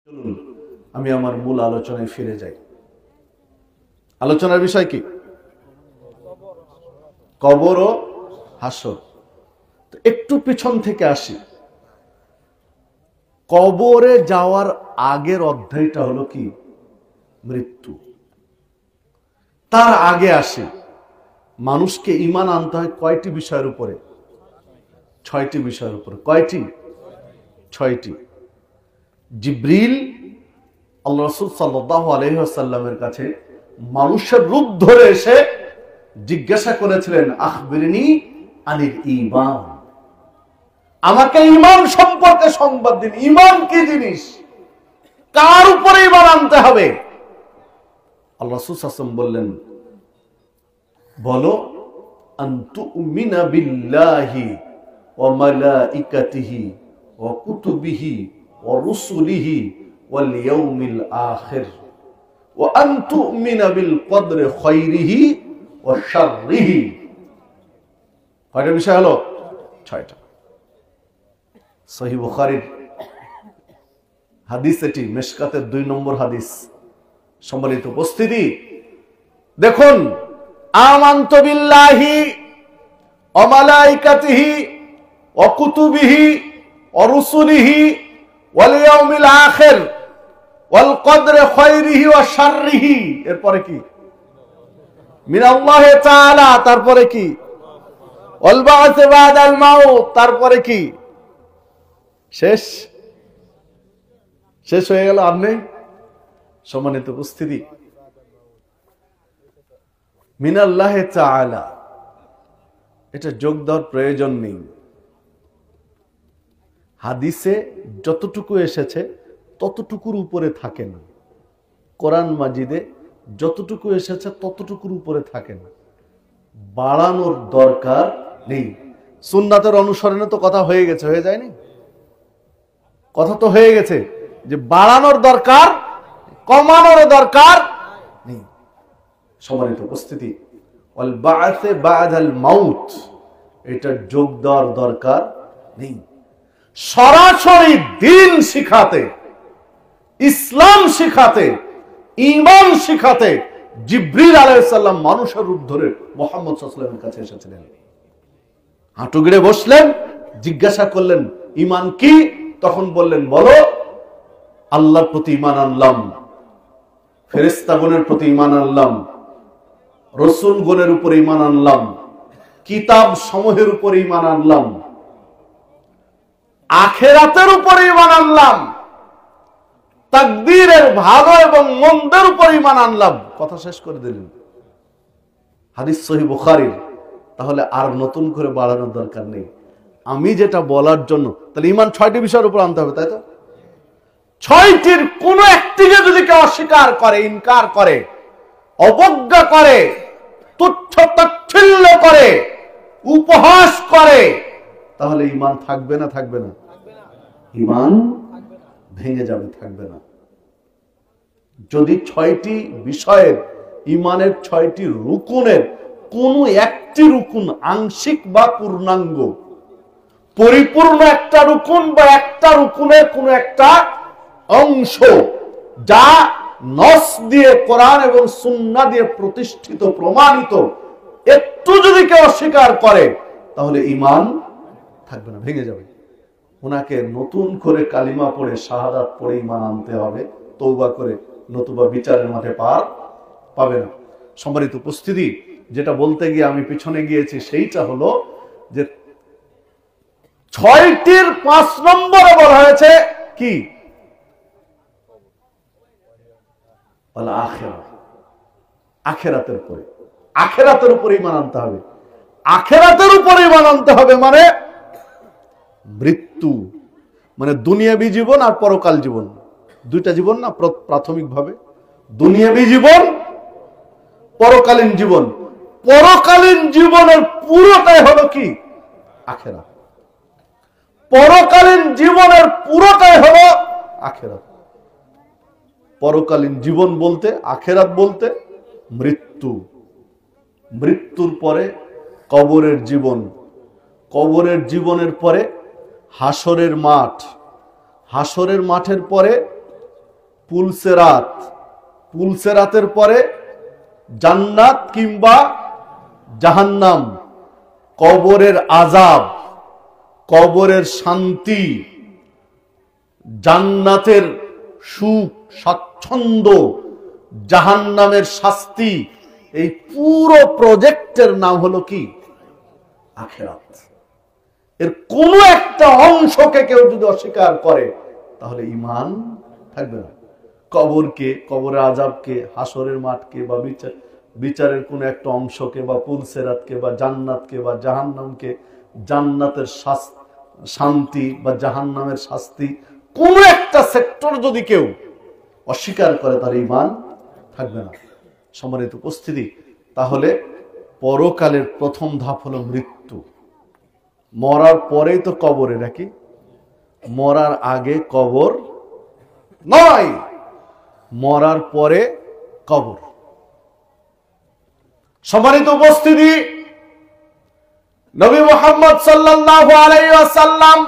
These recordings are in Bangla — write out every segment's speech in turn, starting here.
চলুন আমি আমার মূল আলোচনায় ফিরে যাই। আলোচনার বিষয় কি? কবর ও হাসর। একটু পিছন থেকে আসি। কবরে যাওয়ার আগের অধ্যায়টা হলো কি? মৃত্যু। তার আগে আসি, মানুষকে ঈমান আনতে হয় কয়টি বিষয়ের উপরে? 6টি বিষয়ের উপরে। কয়টি? 6টি। জিবরিল আল্লাহ রাসূল সাল্লাল্লাহু আলাইহি ওয়াসাল্লামের কাছে মানুষের রূপ ধরে এসে জিজ্ঞাসা করেছিলেন, আখবিরনি আনিল ঈমান, আমাকে ঈমান সম্পর্কে সংবাদ দিন। ঈমান কি জিনিস? কার উপরে ঈমান আনতে হবে? আল্লাহ রাসূল সাল্লাল্লাহু আলাইহি ওয়াসাল্লাম বললেন, বলো, আন তুমিনা বিল্লাহি ওয়া মালাইকাতিহি ওয়া কুতুবিহি ওয়া রুসুলিহি ওয়াল ইয়াউমিল আখির ওয়া আন তুমিনা বিল কদরি খায়রিহি ওয়া শাররিহি। কয়টা বিষয় হলো? 6টা। সহিহ বুখারীর হাদিস, এটি মিশকাতের 2 নম্বর হাদিস। সম্মানিত উপস্থিতি, দেখুন, আমানতু বিল্লাহি ওয়া মালাইকাতিহি ওয়া কুতুবিহি ওয়া রুসুলিহি ওয়াল ইয়াউমিল আখির ওয়াল কদরি খায়রিহি ওয়া শাররিহি। এরপরে কি? মিনাল্লাহি তাআলা। তারপরে কি? ওয়াল বা'থ বা'দাল মাউত। তারপরে কি? শেষ হয়ে গেল। আর নেই। সম্মানিত উপস্থিতি, মিনাল্লাহি তাআলা, এটা যোগ দেওয়ার প্রয়োজন নেই। হাদিসে যতটুকু এসেছে ততটুকুর উপরে থাকে না। কোরআন মাজিদে যতটুকু এসেছে ততটুকুর উপরে থাকে না। বাড়ানোর দরকার নেই। সুন্নাতের অনুসরণে তো কথা হয়ে গেছে, হয়ে যায়নি? কথা তো হয়ে গেছে যে বাড়ানোর দরকার, কমানোর দরকার নেই। সম্মানিত উপস্থিতি, ওয়াল বা'থ বা'দাল মাউত, এটা যোগ দেওয়ার দরকার নেই। সরাসরি দিন শিখাতে, ইসলাম শিখাতে, ঈমান শিখাতে জিবরিল আলাইহিস সালাম মানুষের রূপ ধরে মুহাম্মদ সাল্লাল্লাহু আলাইহি ওয়াসাল্লামের কাছে এসেছিলেন। হাঁটু গেড়ে বসলেন, জিজ্ঞাসা করলেন, ঈমান কি? তখন বললেন, বলো, আল্লাহর প্রতি ঈমান আনলাম, ফেরেশতাগণের প্রতি ঈমান আনলাম, রাসূলগণের উপর ঈমান আনলাম, কিতাব সমূহের উপর ঈমান আনলাম, আখিরাতের উপর ঈমান আনলাম, তাকদীরের ভালো এবং মন্দের উপর ঈমান আনলাম। কথা শেষ করে দিলেন। হাদিস সহিহ বুখারীর। তাহলে আর নতুন করে বাড়ানোর দরকার নেই। আমি যেটা বলার জন্য, তাহলে ঈমান 6টি বিষয়ের উপর আনতে হবে, তাই তো? 6টির কোন একটিকে যদি কেউ অস্বীকার করে, ইনকার করে, অবজ্ঞা করে, তুচ্ছ তাচ্ছিল্য করে, উপহাস করে, তাহলে ঈমান থাকবে না? থাকবে না? ঈমান ভেঙে যাবে, থাকবে না। যদি 6টি বিষয়ের, ঈমানের 6টি রুকুনের কোন একটি রুকুন আংশিক বা পূর্ণাঙ্গ, পরিপূর্ণ একটা রুকুন বা একটা রুকুনের কোন একটা অংশ যা নস দিয়ে, কোরআন এবং সুন্নাহ দিয়ে প্রতিষ্ঠিত, প্রমাণিত, একটু যদি কেউ অস্বীকার করে, তাহলে ঈমান থাকবে না, ভেঙে যাবে। ওনাকে নতুন করে কালিমা পড়ে, শাহাদাত পড়ে ঈমান আনতে হবে, তওবা করে, নতুবা বিচারের মাঠে পার পাবে না। সম্মানিত উপস্থিতি, যেটা বলতে গিয়ে আমি পিছনে গিয়েছি, সেইটা হলো যে 6টির 5 নম্বরে বলা হয়েছে কি? আখিরাতের উপরে। আখিরাতের উপরে ঈমান আনতে হবে। আখিরাতের উপরে ঈমান আনতে হবে মানে মৃত্যু, মানে দুনিয়াবী জীবন আর পরকাল জীবন। 2টা জীবন না প্রাথমিকভাবে? দুনিয়াবী জীবন, পরকালীন জীবন। পরকালীন জীবনের পুরোটাই হলো কি? আখিরাত। পরকালীন জীবনের পুরোটাই হলো আখিরাত। পরকালীন জীবন বলতে, আখিরাত বলতে মৃত্যু, মৃত্যুর পরে কবরের জীবন, কবরের জীবনের পরে হাসরের মাঠ, হাসরের মাঠের পরে পুলসেরাত, পুলসেরাতের পরে জান্নাত কিংবা জাহান্নাম, কবরের আযাব, কবরের শান্তি, জান্নাতের সুখ স্বাচ্ছন্দ্য, জাহান্নামের শাস্তি, এই পুরো প্রজেক্টের নাম হলো কি? আখিরাত। এর কোন একটা অংশকে কেউ যদি অস্বীকার করে তাহলে ঈমান থাকবে না। কবরকে, কবরের আযাবকে, হাসরের মাঠকে বা বিচারের কোন একটা অংশকে বা পুলসেরাতকে বা জান্নাতকে বা জাহান্নামকে, জান্নাতের শান্তি বা জাহান্নামের শাস্তি, কোন একটা সেক্টর যদি কেউ অস্বীকার করে তার ঈমান থাকবে না। সম্মানিত উপস্থিতি, তাহলে পরকালের প্রথম ধাপ হলো মৃত্যু। মরার পরেই তো কবরে, নাকি? মরার আগে কবর নয়, মরার পরে কবর। সম্মানিত উপস্থিতি, নবী মুহাম্মদ সাল্লাল্লাহু আলাইহি ওয়াসাল্লাম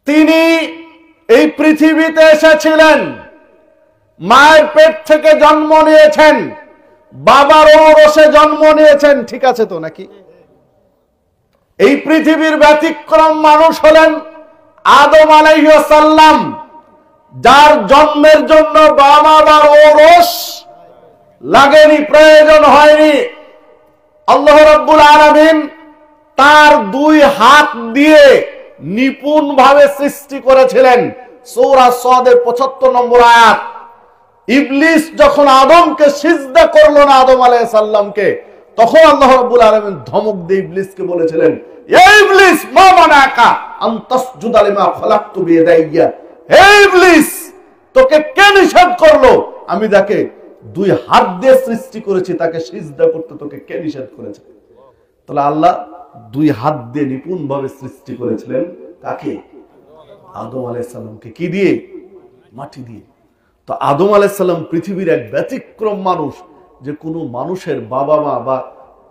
তিনি এই পৃথিবীতে এসেছিলেন, মায়ের পেট থেকে জন্ম নিয়েছেন, বাবার ঔরসে জন্ম নিয়েছেন, ঠিক আছে তো নাকি? এই পৃথিবীর ব্যতিক্রম মানুষ হলেন আদম আলাইহিস সালাম, যার জন্মের জন্য বাবা মার ঔরস লাগেনি, প্রয়োজন হয়নি। আল্লাহ রাব্বুল আলামিন তার দুই হাত দিয়ে নিপুণ ভাবে সৃষ্টি করেছিলেন। সূরা সদের ৭৫ নম্বর আয়াত। ইবলিস যখন আদমকে সিজদা করলো না, আদম আলাইহিস সালামকে, তখন আল্লাহ রাব্বুল আলামিন ধমক দিয়ে ইবলিসকে বলেছিলেন, হে ইবলিস, মা মানাকা আন তাসজুদা লিমা খালাকতু বিয়াদাইয়া। হে ইবলিস, তোকে কে নিষেধ করলো? আমি তাকে দুই হাত দিয়ে সৃষ্টি করেছি, তাকে সিজদা করতে তোকে কে নিষেধ করেছে? তাহলে আল্লাহ দুই হাত দিয়ে নিপুণ ভাবে সৃষ্টি করেছিলেন কাকে? আদম আলাইহিস সালামকে। কি দিয়ে? মাটি দিয়ে। তো আদম আলাইহিস সালাম পৃথিবীর এক ব্যতিক্রম মানুষ, যে কোনো মানুষের বাবা মা বা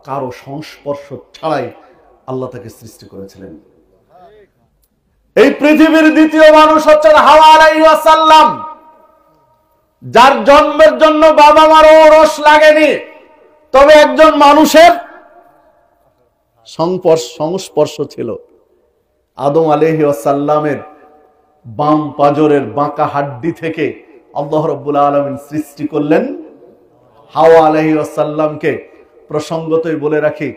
কারো সংস্পর্শ ছাড়াই আল্লাহ তাকে সৃষ্টি করেছিলেন। এই পৃথিবীর দ্বিতীয় মানুষ হচ্ছেন হাওয়া আলাইহিস সালাম, যার জন্মের জন্য বাবা মার ঔরস লাগেনি, তবে একজন মানুষের সংস্পর্শ ছিল। আদম আলাইহিস সালামের বাম পাজরের বাঁকা হাড্ডি থেকে আল্লাহ রাব্বুল আলামিন সৃষ্টি করলেন হাওয়া আলাইহিস সালামকে। প্রসঙ্গতই বলে রাখি,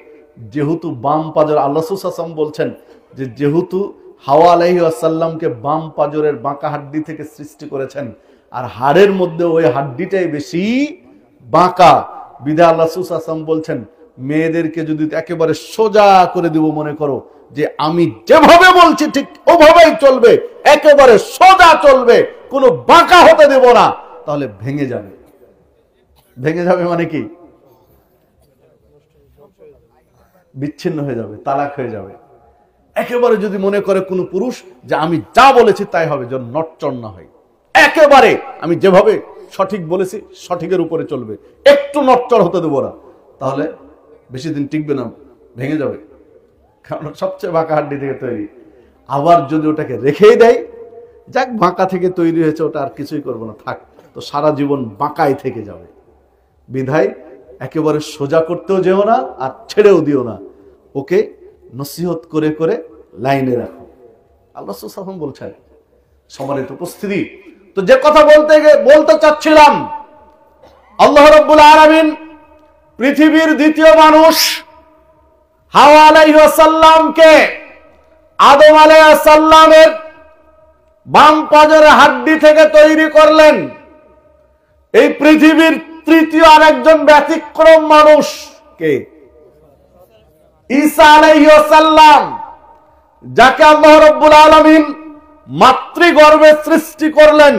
যেহেতু বাম পাজর, আল্লাহ রাসূল সাল্লাল্লাহু আলাইহি ওয়াসাল্লাম বলছেন যে যেহেতু হাওয়া আলাইহিস সালামকে বাম পাজরের বাঁকা হাড্ডি থেকে সৃষ্টি করেছেন, আর হাড়ের মধ্যে ওই হাড্ডিটাই বেশি বাঁকা, বিধায় আল্লাহ রাসূল সাল্লাল্লাহু আলাইহি ওয়াসাল্লাম বলছেন, মেয়েদেরকে যদি একেবারে সোজা করে দিব, মনে করো যে আমি যেভাবে বলছি ঠিক ওভাবেই চলবে, একেবারে সোজা চলবে, কোনো বাঁকা হতে দেব না, তাহলে ভেঙে যাবে। ভেঙে যাবে মানে কি? বিচ্ছিন্ন হয়ে যাবে, তালাক হয়ে যাবে। একেবারে যদি মনে করে কোনো পুরুষ যে আমি যা বলেছি তাই হবে, যেন নটচর না হয়, একেবারে আমি যেভাবে সঠিক বলেছি সঠিকের উপরে চলবে, একটু নটচর হতে দেব না, তাহলে বেশি দিন টিকবে না, ভেঙে যাবে। কারণ সবচেয়ে বাঁকা হাড্ডি থেকে তৈরি। আবার যদি ওটাকে রেখেই দেয়, যাক বাঁকা থেকে তৈরি হয়েছে, ওটা আর কিছুই করবো না, থাক, তো সারা জীবন বাঁকাই থেকে যাবে। বিধায় একেবারে সোজা করতেও যেও না, আর ছেড়েও দিও না, ওকে নসিহত করে করে লাইনে রাখো। আল্লাহ রাসূল সাল্লাল্লাহু আলাইহি ওয়াসাল্লাম বলছেন। সম্মানিত উপস্থিতি, তো যে কথা বলতে চাচ্ছিলাম, আল্লাহ রাব্বুল আলামিন পৃথিবীর দ্বিতীয় মানুষ হাওয়া আলাইহিস সালামকে আদম আলাইহিস সালামের বাম পাজরের হাড্ডি থেকে তৈরি করলেন। এই পৃথিবীর তৃতীয় আরেকজন ব্যতিক্রম মানুষ কে? ঈসা আলাইহিস সালাম, যাকে আল্লাহ রাব্বুল আলামিন মাতৃগর্ভে সৃষ্টি করলেন,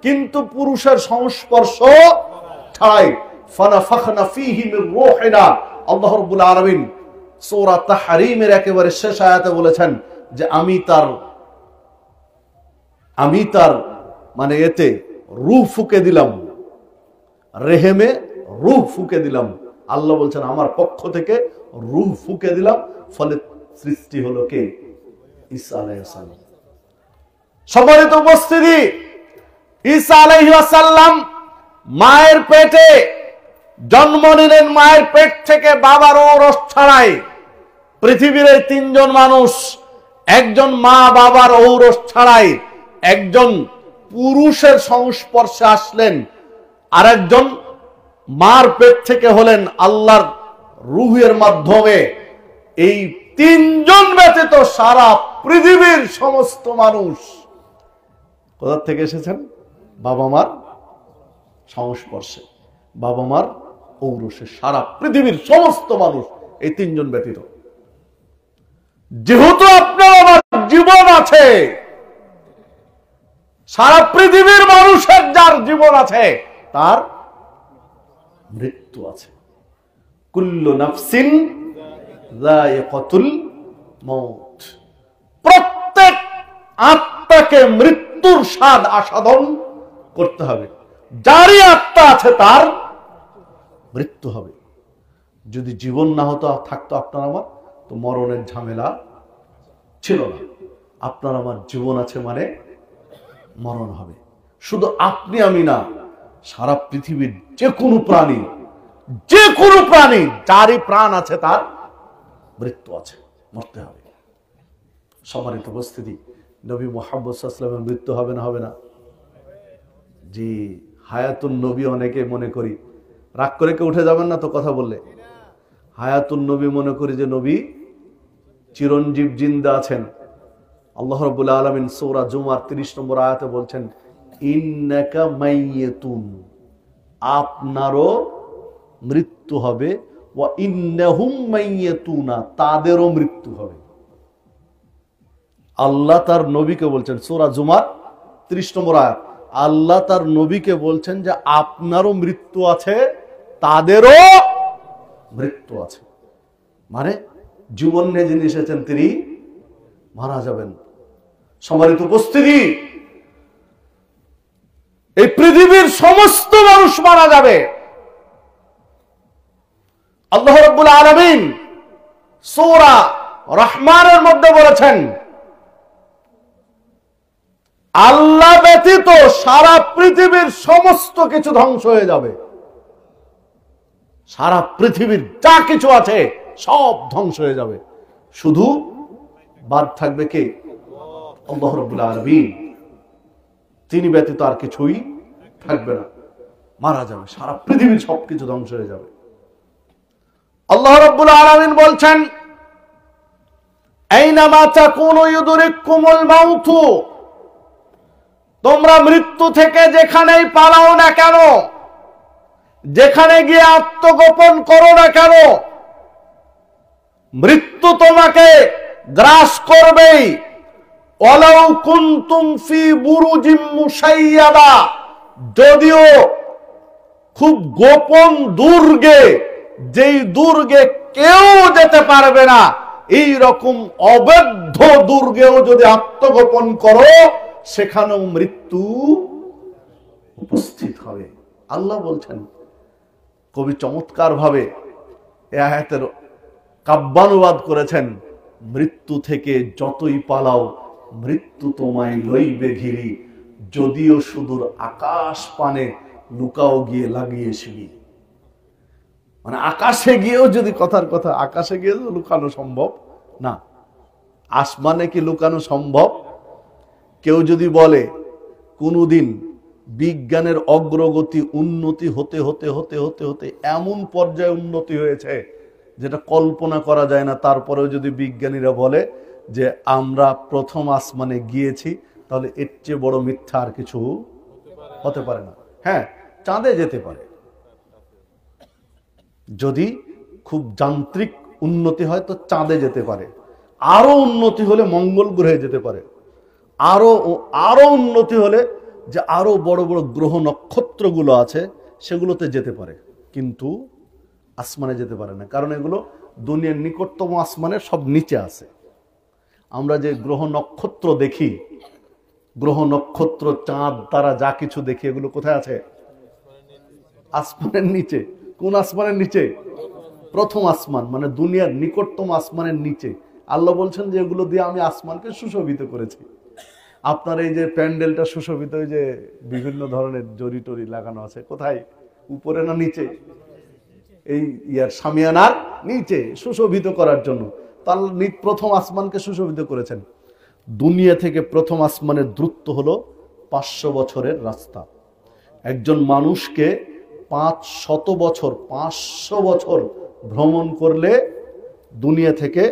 কিন্তু পুরুষের সংস্পর্শ ছাড়াই। ফানাফাখনা ফীহি মির রূহিনা, আল্লাহ রাব্বুল আলামিন সূরা তাহরীমের একেবারে শেষ আয়াতে বলেছেন যে আমি তার মানে এতে রূহ ফুঁকে দিলাম, রেহেমে রূহ ফুঁকে দিলাম। আল্লাহ বলছেন আমার পক্ষ থেকে রূহ ফুঁকে দিলাম, ফলে সৃষ্টি হলো কে? ঈসা আলাইহিস সালাম। সম্মানিত উপস্থিতি, ঈসা আলাইহিস সালাম মায়ের পেটে জন্ম নিলেন, মায়ের পেট থেকে বাবার ঔরস ছাড়াই পৃথিবীর এই তিনজন মানুষ, একজন মা বাবার ঔরস ছাড়াই একজন পুরুষের সংস্পর্শে আসলেন, আরেকজন মার পেট থেকে হলেন আল্লাহর রূহের মাধ্যমে। এই তিনজন ব্যতীত সারা পৃথিবীর সমস্ত মানুষ কোথা থেকে এসেছেন? বাবা মার সংস্পর্শে, বাবা মার ঔরসে। সারা পৃথিবীর সমস্ত মানুষ এই তিনজন ব্যতীত। যেহেতু আপনার আমার জীবন আছে, সারা পৃথিবীর মানুষের যার জীবন আছে তার মৃত্যু আছে। কুল্লু নাফসিন যায়িকাতুল মউত, প্রত্যেক আত্মাকে মৃত্যুর স্বাদ আস্বাদন করতে হবে। যারই আত্মা আছে তার মৃত্যু হবে। যদি জীবন না হতো, থাকতো আপনার আমার, তো মরণের ঝামেলা ছিল না। আপনার আমার জীবন আছে মানে মরণ হবে। শুধু আপনি আমি না, সারা পৃথিবীর যে কোনো প্রাণী, যে কোনো প্রাণী যারই প্রাণ আছে তার মৃত্যু আছে, মরতে হবে। সম্মানিত উপস্থিতি, নবী মুহাম্মদ সাল্লাল্লাহু আলাইহি ওয়াসাল্লামের মৃত্যু হবে না? হবে না? জি, হায়াতুন নবী অনেকে মনে করি, রাগ করে কেউ উঠে যাবেন না তো কথা বললে। হায়াতুন নবী মনে করি যে নবী চিরঞ্জীব, জিন্দা আছেন। আল্লাহ রাব্বুল আলামিন সূরা জুমার 30 নম্বর আয়াতে বলছেন, ইন্নাকা মাইয়াতুন, আপনারও মৃত্যু হবে, ওয়া ইন্নাহুম মাইয়াতুনা, তাদেরও মৃত্যু হবে। আল্লাহ তার নবীকে বলছেন, সূরা জুমার 30 নম্বর আয়াত, আল্লাহ তার নবীকে বলছেন যে আপনারও মৃত্যু আছে, তাদেরও মৃত্যু আছে। মানে জীবন নিয়ে যিনি এসেছেন তিনি মারা যাবেন। সম্মানিত উপস্থিতি, এই পৃথিবীর সমস্ত মানুষ মারা যাবে। আল্লাহ রাব্বুল আলামিন সূরা রহমানের মধ্যে বলেছেন, আল্লাহ ব্যতীত সারা পৃথিবীর সমস্ত কিছু ধ্বংস হয়ে যাবে। সারা পৃথিবীর যা কিছু আছে সব ধ্বংস হয়ে যাবে, শুধু বাদ থাকবে কে? আল্লাহ রাব্বুল আলামিন। তিনি ব্যতীত আর কিছুই থাকবে না, মারা যাবে, সারা পৃথিবীর সবকিছু ধ্বংস হয়ে যাবে। আল্লাহ রাব্বুল আলামিন বলছেন, আইনামা তাকুনু ইউদরিকুমুল মাউত, তোমরা মৃত্যু থেকে যেখানেই পালাও না কেন, যেখানে গিয়ে আত্মগোপন করো না কেন, মৃত্যু তোমাকে গ্রাস করবেই। ওয়ালাউ কুনতুম ফি বুরুজিম মুশাইয়াদা, যদিও খুব গোপন দুর্গে, যেই দুর্গে কেউ যেতে পারবে না, এই রকম অবৈধ দুর্গেও যদি আত্মগোপন করো, সেখানেও মৃত্যু উপস্থিত হবে। আল্লাহ বলছেন। কবি চমৎকার ভাবে এই আয়াতের কাব্যানুবাদ করেছেন, মৃত্যু থেকে যতই পালাও মৃত্যু তোমায় লইবে ঘিরি, যদিও সুদূর আকাশ পানে লুকাও গিয়ে লাগিয়ে শিবি। মানে আকাশে গিয়েও যদি, কথার কথা, আকাশে গিয়ে লুকানো সম্ভব না, আসমানে কি লুকানো সম্ভব? কেউ যদি বলে কোনদিন বিজ্ঞানের অগ্রগতি, উন্নতি হতে হতে হতে হতে হতে এমন পর্যায়ে উন্নতি হয়েছে যেটা কল্পনা করা যায় না, তারপরেও যদি বিজ্ঞানীরা বলে যে আমরা প্রথম আসমানে গিয়েছি, তাহলে এর চেয়ে বড় মিথ্যা আর কিছু হতে পারে না। হ্যাঁ, চাঁদে যেতে পারে, যদি খুব যান্ত্রিক উন্নতি হয় তো চাঁদে যেতে পারে, আরো উন্নতি হলে মঙ্গল গ্রহে যেতে পারে, আরো উন্নতি হলে যে আরো বড় বড় গ্রহ নক্ষত্রগুলো আছে সেগুলোতে যেতে পারে, কিন্তু আসমানে যেতে পারে না। কারণ এগুলো দুনিয়ার নিকটতম আসমানের সব নিচে আছে। আমরা যে গ্রহ নক্ষত্র দেখি, গ্রহ নক্ষত্র, চাঁদ, তারা যা কিছু দেখি, এগুলো কোথায় আছে? আসমানের নিচে। কোন আসমানের নিচে? প্রথম আসমান, মানে দুনিয়ার নিকটতম আসমানের নিচে। আল্লাহ বলছেন যে এগুলো দিয়ে আমি আসমানকে সুশোভিত করেছি। আপনার এই যে প্যান্ডেলটা সুশোভিত, ওই যে বিভিন্ন ধরনের জরি টরি লাগানো আছে, কোথায়? উপরে না নিচে? এই ইয়ার সামিয়ানার নিচে সুশোভিত করার জন্য। তার প্রথম আসমানকে সুশোভিত করেছেন। দুনিয়া থেকে প্রথম আসমানের দূরত্ব হলো 500 বছরের রাস্তা। একজন মানুষকে 500 বছর 500 বছর ভ্রমণ করলে দুনিয়া থেকে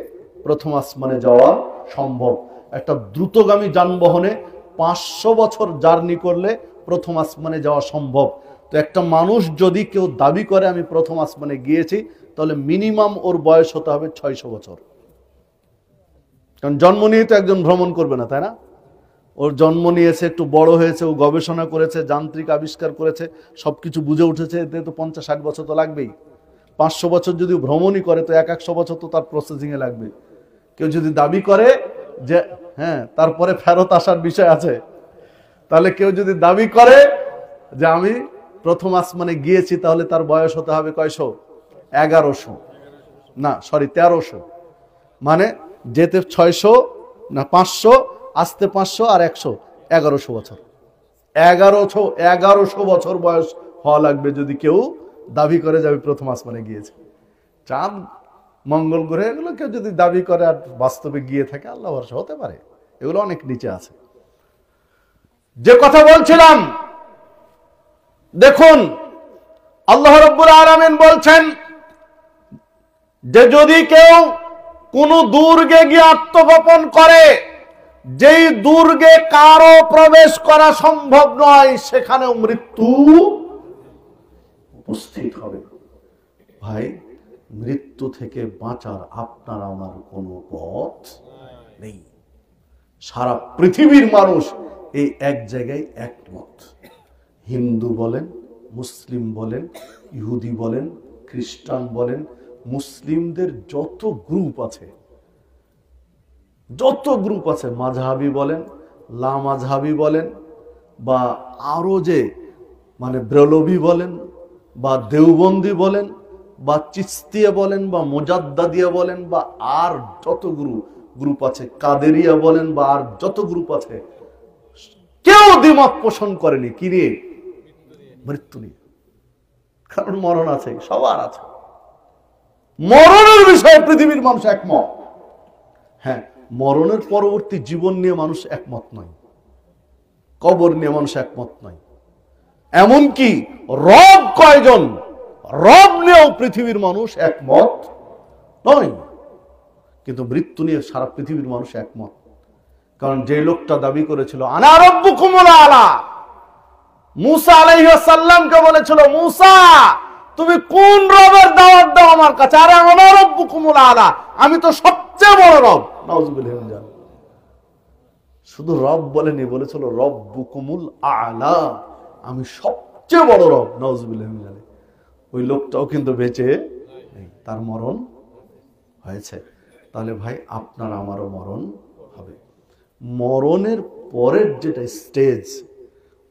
প্রথম আসমানে যাওয়া সম্ভব। একটা দ্রুতগামী যানবাহনে 500 বছর জার্নি করলে প্রথম আসমানে যাওয়া সম্ভব। তো একটা মানুষ যদি কেউ দাবি করে আমি প্রথম আসমানে গিয়েছি, তাহলে মিনিমাম ওর বয়স হতে হবে 600 বছর। কারণ জন্ম নিয়ে তো একজন ভ্রমণ করবে না, তাই না? ওর জন্ম নিয়েছে, একটু বড় হয়েছে, ও গবেষণা করেছে, যান্ত্রিক আবিষ্কার করেছে, সবকিছু বুঝে উঠেছে, এতে তো 50-60 বছর তো লাগবেই। 500 বছর যদি ভ্রমণই করে তো 100 বছর তো তার প্রসেসিং এ লাগবে। কেউ যদি দাবি করে যে হ্যাঁ তারপরে ফেরত আসার বিষয় আছে, তাহলে কেউ যদি দাবি করে যে আমি প্রথম আসমানে গিয়েছি, তাহলে তার বয়স হতে হবে কয়শো? 1100 না, সরি 1300। মানে যেতে 600 না 500, আসতে 500 আর 100, 1100 বছর। 1100 বছর বয়স হওয়া লাগবে যদি কেউ দাবি করে যে আমি প্রথম আসমানে গিয়েছি। চাঁদ, মঙ্গল গ্রহে এগুলো কেউ যদি দাবি করে আর বাস্তবে গিয়ে থাকে, আল্লাহ ভরসা, হতে পারে, এগুলো অনেক নিচে আছে। যে কথা বলছিলাম, দেখুন আল্লাহ রাব্বুল আলামিন বলছেন যে যদি কেউ কোন দুর্গে গিয়ে আত্মগোপন করে, যেই দুর্গে কারো প্রবেশ করা সম্ভব নয়, সেখানেও মৃত্যু উপস্থিত হবে। ভাই, মৃত্যু থেকে বাঁচার আপনার আমার কোনো পথ নেই। সারা পৃথিবীর মানুষ এই এক জায়গায় একমত। হিন্দু বলেন, মুসলিম বলেন, ইহুদি বলেন, খ্রিস্টান বলেন, মুসলিমদের যত গ্রুপ আছে, মাযহাবি বলেন, লা মাযহাবি বলেন, বা আরো যে মানে ব্রেলভি বলেন, বা দেওবন্দি বলেন, বা চিস্তিয়া বলেন, বা মুজাদ্দাদিয়া বলেন, বা আর যত গ্রুপ আছে, কাদেরিয়া বলেন, বা আর যত গ্রুপ আছে, কেউ দ্বিমত পোষণ করেনি কি নিয়ে? মৃত্যু নিয়ে। কারণ মরণ আছে, সবার আছে। মরণের বিষয়ে পৃথিবীর মানুষ একমত। হ্যাঁ, মরণের পরবর্তী জীবন নিয়ে মানুষ একমত নয়, কবর নিয়ে মানুষ একমত নয়। এমনকি রব কয়জন, রব নিয়েও পৃথিবীর মানুষ একমত নয়। কিন্তু মৃত্যু নিয়ে সারা পৃথিবীর মানুষ একমত। কারণ যে লোকটা দাবি করেছিল আনা রাব্বুকুমুল আলা, মুসা আলাইহিস সালামকে বলেছিল, মুসা তুমি কোন রবের দাওয়াত দাও আমার কাছে? আরে আনা রাব্বুকুমুল আলা, আমি তো সবচেয়ে বড় রব। নাউযুবিল্লাহি মিন যালিক। শুধু রব বলেনি, বলেছিল রব্বুকুমুল আলা, আমি সবচেয়ে বড় রব। নাউযুবিল্লাহি মিন যালিক। ওই লোকটাও কিন্তু বেঁচে নেই, তার মরণ হয়েছে। তাহলে ভাই, আপনার আমারও মরণ হবে। মরণের পরের যেটা স্টেজ,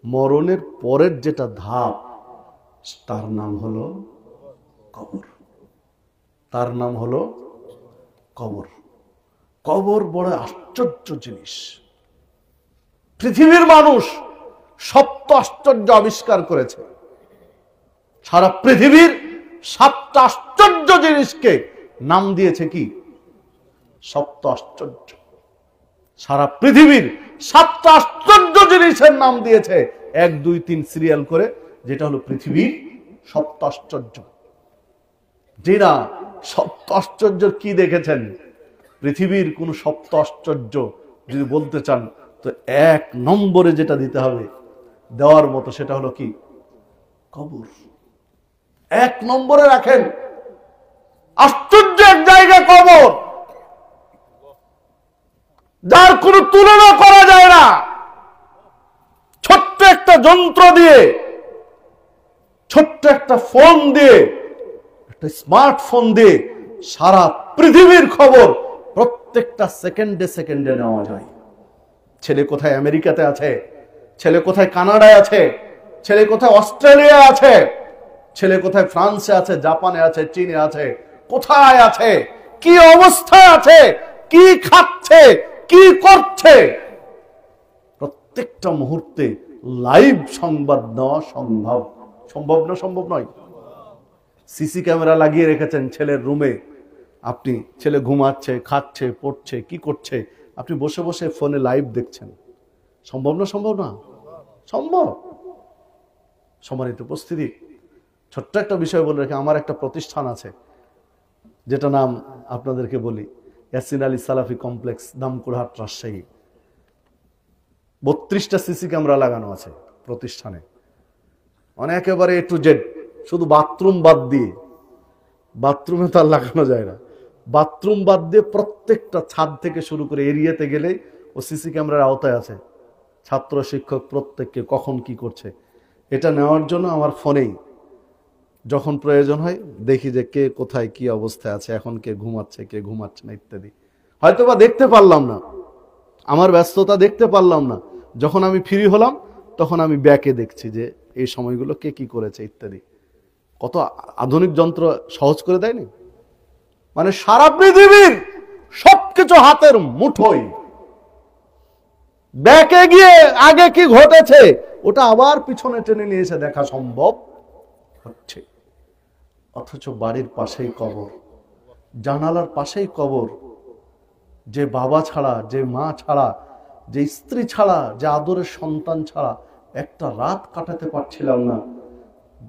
মরণের পরের যেটা ধাপ, তার নাম হলো কবর। তার নাম হলো কবর। কবর বড় আশ্চর্য জিনিস। পৃথিবীর মানুষ সপ্ত আশ্চর্য আবিষ্কার করেছে। সারা পৃথিবীর 7টা আশ্চর্য জিনিসকে নাম দিয়েছে কি? সপ্ত আশ্চর্য। সারা পৃথিবীর 7টা আশ্চর্য জিনিসের নাম দিয়েছে 1, 2, 3 সিরিয়াল করে, যেটা হলো পৃথিবীর সপ্ত আশ্চর্য। যেটা সপ্ত আশ্চর্য কি দেখেছেন? পৃথিবীর কোন সপ্ত আশ্চর্য যদি বলতে চান, তো 1 নম্বরে যেটা দিতে হবে, দেওয়ার মতো, সেটা হলো কি? কবর। 1 নম্বরে রাখেন। আশ্চর্য এক জায়গা কবর, যার কোনো তুলনা করা যায় না। ছোট্ট একটা যন্ত্র দিয়ে, ছোট্ট একটা ফোন দিয়ে, একটা স্মার্টফোন দিয়ে সারা পৃথিবীর খবর প্রত্যেকটা সেকেন্ডে সেকেন্ডে নেওয়া যায়। ছেলে কোথায় আমেরিকাতে আছে, ছেলে কোথায় কানাডায় আছে, ছেলে কোথায় অস্ট্রেলিয়া আছে, ছেলে কোথায় ফ্রান্সে আছে, জাপানে আছে, চীনে আছে, কোথায় আছে, কি অবস্থায় আছে, কি খাচ্ছে, কি করছে, প্রত্যেকটা মুহূর্তে লাইভ সংবাদ নেওয়া সম্ভব। সম্ভব না সম্ভব নয়? সিসি ক্যামেরা লাগিয়ে রেখেছেন ছেলের রুমে, আপনি ছেলে ঘুমাচ্ছে, খাচ্ছে, পড়ছে, কি করছে, আপনি বসে বসে ফোনে লাইভ দেখছেন। সম্ভব না সম্ভব না? সম্ভব। সম্মানিত উপস্থিতি, ছোট্ট একটা বিষয় বলে রেখে, আমার একটা প্রতিষ্ঠান আছে যেটা নাম আপনাদেরকে বলি, ইয়াসিন আলী সালাফি কমপ্লেক্স, দামকুড়হাট, রাজশাহী। 32টা সিসি ক্যামেরা লাগানো আছে প্রতিষ্ঠানে, মানে একেবারে A to Z, শুধু বাথরুম বাদ দিয়ে। বাথরুমে তো আর লাগানো যায় না, বাথরুম বাদ দিয়ে প্রত্যেকটা ছাদ থেকে শুরু করে এরিয়াতে গেলে ও সিসি ক্যামেরার আওতায় আছে। ছাত্র শিক্ষক প্রত্যেককে কখন কি করছে এটা নেওয়ার জন্য আমার ফোনেই যখন প্রয়োজন হয় দেখি যে কে কোথায় কি অবস্থায় আছে, এখন কে ঘুমাচ্ছে কে ঘুমাচ্ছে না ইত্যাদি। হয়তো বা দেখতে পারলাম না, আমার ব্যস্ততা দেখতে পারলাম না, যখন আমি ফ্রি হলাম তখন আমি ব্যাকে দেখছি যে এই সময়গুলো কে কি করেছে ইত্যাদি। কত আধুনিক যন্ত্র সহজ করে দেয়নি? মানে সারা পৃথিবীর সবকিছু হাতের মুঠোয়, ব্যাকে গিয়ে আগে কি ঘটেছে ওটা আবার পিছনে টেনে নিয়ে এসে দেখা সম্ভব হচ্ছে। অথচ বাড়ির পাশেই কবর, জানালার পাশেই কবর। যে বাবা ছাড়া, যে মা ছাড়া, যে স্ত্রী ছাড়া, যে আদরের সন্তান ছাড়া একটা রাত কাটাতে পারছিলাম না,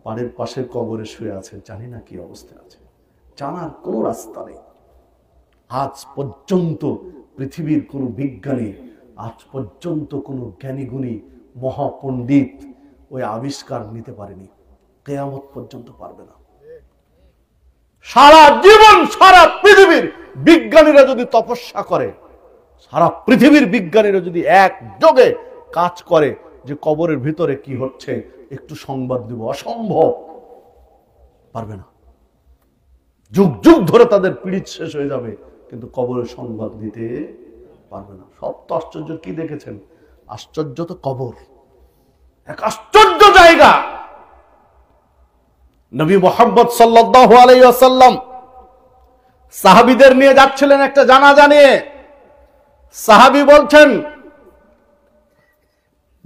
বাড়ির পাশের কবরে শুয়ে আছে, জানি না কি অবস্থা আছে, জানার কোনো রাস্তা নেই। আজ পর্যন্ত পৃথিবীর কোনো বিজ্ঞানী, আজ পর্যন্ত কোনো জ্ঞানীগুণী মহাপণ্ডিত ওই আবিষ্কার নিতে পারেনি, কিয়ামত পর্যন্ত পারবে না। সারা জীবন সারা পৃথিবীর বিজ্ঞানীরা যদি তপস্যা করে, সারা পৃথিবীর বিজ্ঞানীরা যদি একযোগে কাজ করে যে কবরের ভিতরে কি হচ্ছে একটু সংবাদ দিব, অসম্ভব, পারবে না। যুগ যুগ ধরে তাদের পীড়িত শেষ হয়ে যাবে, কিন্তু কবরের সংবাদ দিতে পারবে না। সব তো আশ্চর্য কি দেখেছেন? আশ্চর্য তো কবর, এক আশ্চর্য জায়গা। নবী মুহাম্মদ সাল্লাল্লাহু আলাইহি ওয়াসাল্লাম সাহাবীদের নিয়ে যাচ্ছিলেন একটা জানাজা নিয়ে। সাহাবী বলছেন,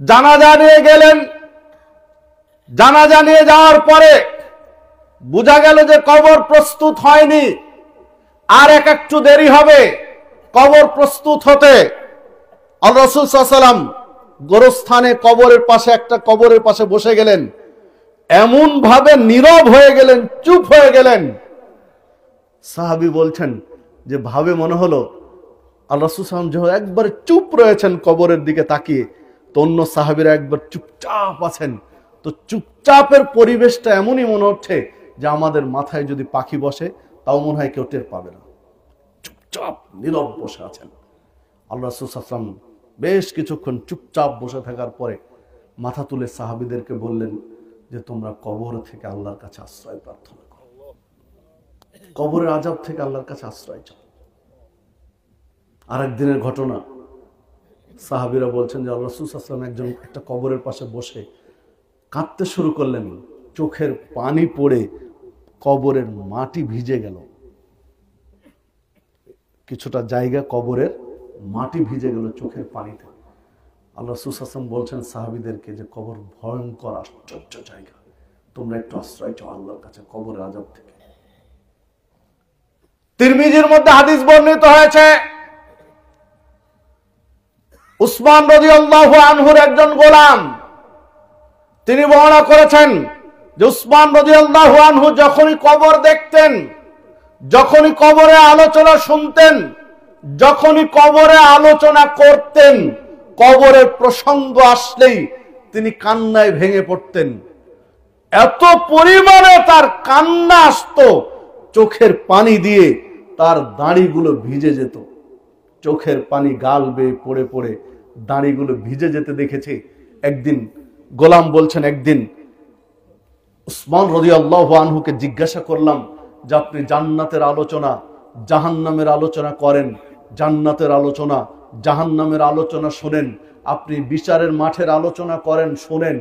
জানাজা নিয়ে গেলেন, জানাজা নিয়ে যাওয়ার পরে বোঝা গেল যে কবর প্রস্তুত হয়নি, আর একটু দেরি হবে কবর প্রস্তুত হতে। আল্লাহ রাসূল সাল্লাল্লাহু আলাইহি ওয়াসাল্লাম গোরস্থানে কবরের পাশে একটা কবরের পাশে বসে গেলেন, এমন ভাবে নীরব হয়ে গেলেন, চুপ হয়ে গেলেন। সাহাবী বলছেন যে ভাবে মনে হলো আল্লাহ রাসূল সাল্লাল্লাহু আলাইহি ওয়াসাল্লাম একবার চুপ রয়েছেন কবরের দিকে তাকিয়ে, তো অন্য সাহাবীরা একবার চুপচাপ আছেন। তো চুপচাপের পরিবেশটা এমনই মনে হচ্ছে যে আমাদের মাথায় যদি পাখি বসে তাও মনে হয় কেউ টের পাবে না, চুপচাপ নীরব বসে আছেন। আল্লাহ রাসূল সাল্লাল্লাহু আলাইহি ওয়াসাল্লাম বেশ কিছুক্ষণ চুপচাপ বসে থাকার পরে মাথা তুলে সাহাবীদেরকে বললেন যে তোমরা কবর থেকে আল্লাহর কাছে আশ্রয় প্রার্থনা করো, কবরের আযাব থেকে আল্লাহর কাছে আশ্রয় চাও। আরেকদিনের ঘটনা, সাহাবীরা বলছেন যে আল্লাহ রাসূল সাল্লাল্লাহু আলাইহি ওয়াসাল্লাম একজন একটা কবরের পাশে বসে কাঁদতে শুরু করলেন, চোখের পানি পড়ে কবরের মাটি ভিজে গেল, কিছুটা জায়গা কবরের মাটি ভিজে গেল চোখের পানিতে। আল্লাহ রাসূল সাল্লাল্লাহু আলাইহি ওয়াসাল্লাম বলছেন সাহাবীদেরকে যে কবর ভয়ঙ্কর আশ্চর্য জায়গা, তোমরা একটু আশ্রয় চাও আল্লাহর কাছে কবরের আযাব থেকে। তিরমিজির মধ্যে হাদিস বর্ণিত হয়েছে, উসমান রাদিয়াল্লাহু আনহুর একজন গোলাম, তিনি বর্ণনা করেছেন যে উসমান রাদিয়াল্লাহু আনহু যখনই কবর দেখতেন, যখনই কবরে আলোচনা শুনতেন, যখনই কবরে আলোচনা করতেন, কবরের প্রসঙ্গ আসলেই তিনি কান্নায় ভেঙে পড়তেন। এত পরিমাণে তার কান্না আসতো, চোখের পানি দিয়ে তার দাড়িগুলো ভিজে যেত, চোখের পানি গাল বেয়ে পড়ে পড়ে দাড়িগুলো ভিজে যেতে দেখেছে। একদিন গোলাম বলছেন, একদিন উসমান রাদিয়াল্লাহু আনহুকে জিজ্ঞাসা করলাম যে আপনি জান্নাতের আলোচনা জাহান্নামের আলোচনা করেন, জান্নাতের আলোচনা জাহান্নামের আলোচনা শোনেন, আপনি বিচারের মাঠের আলোচনা করেন শোনেন,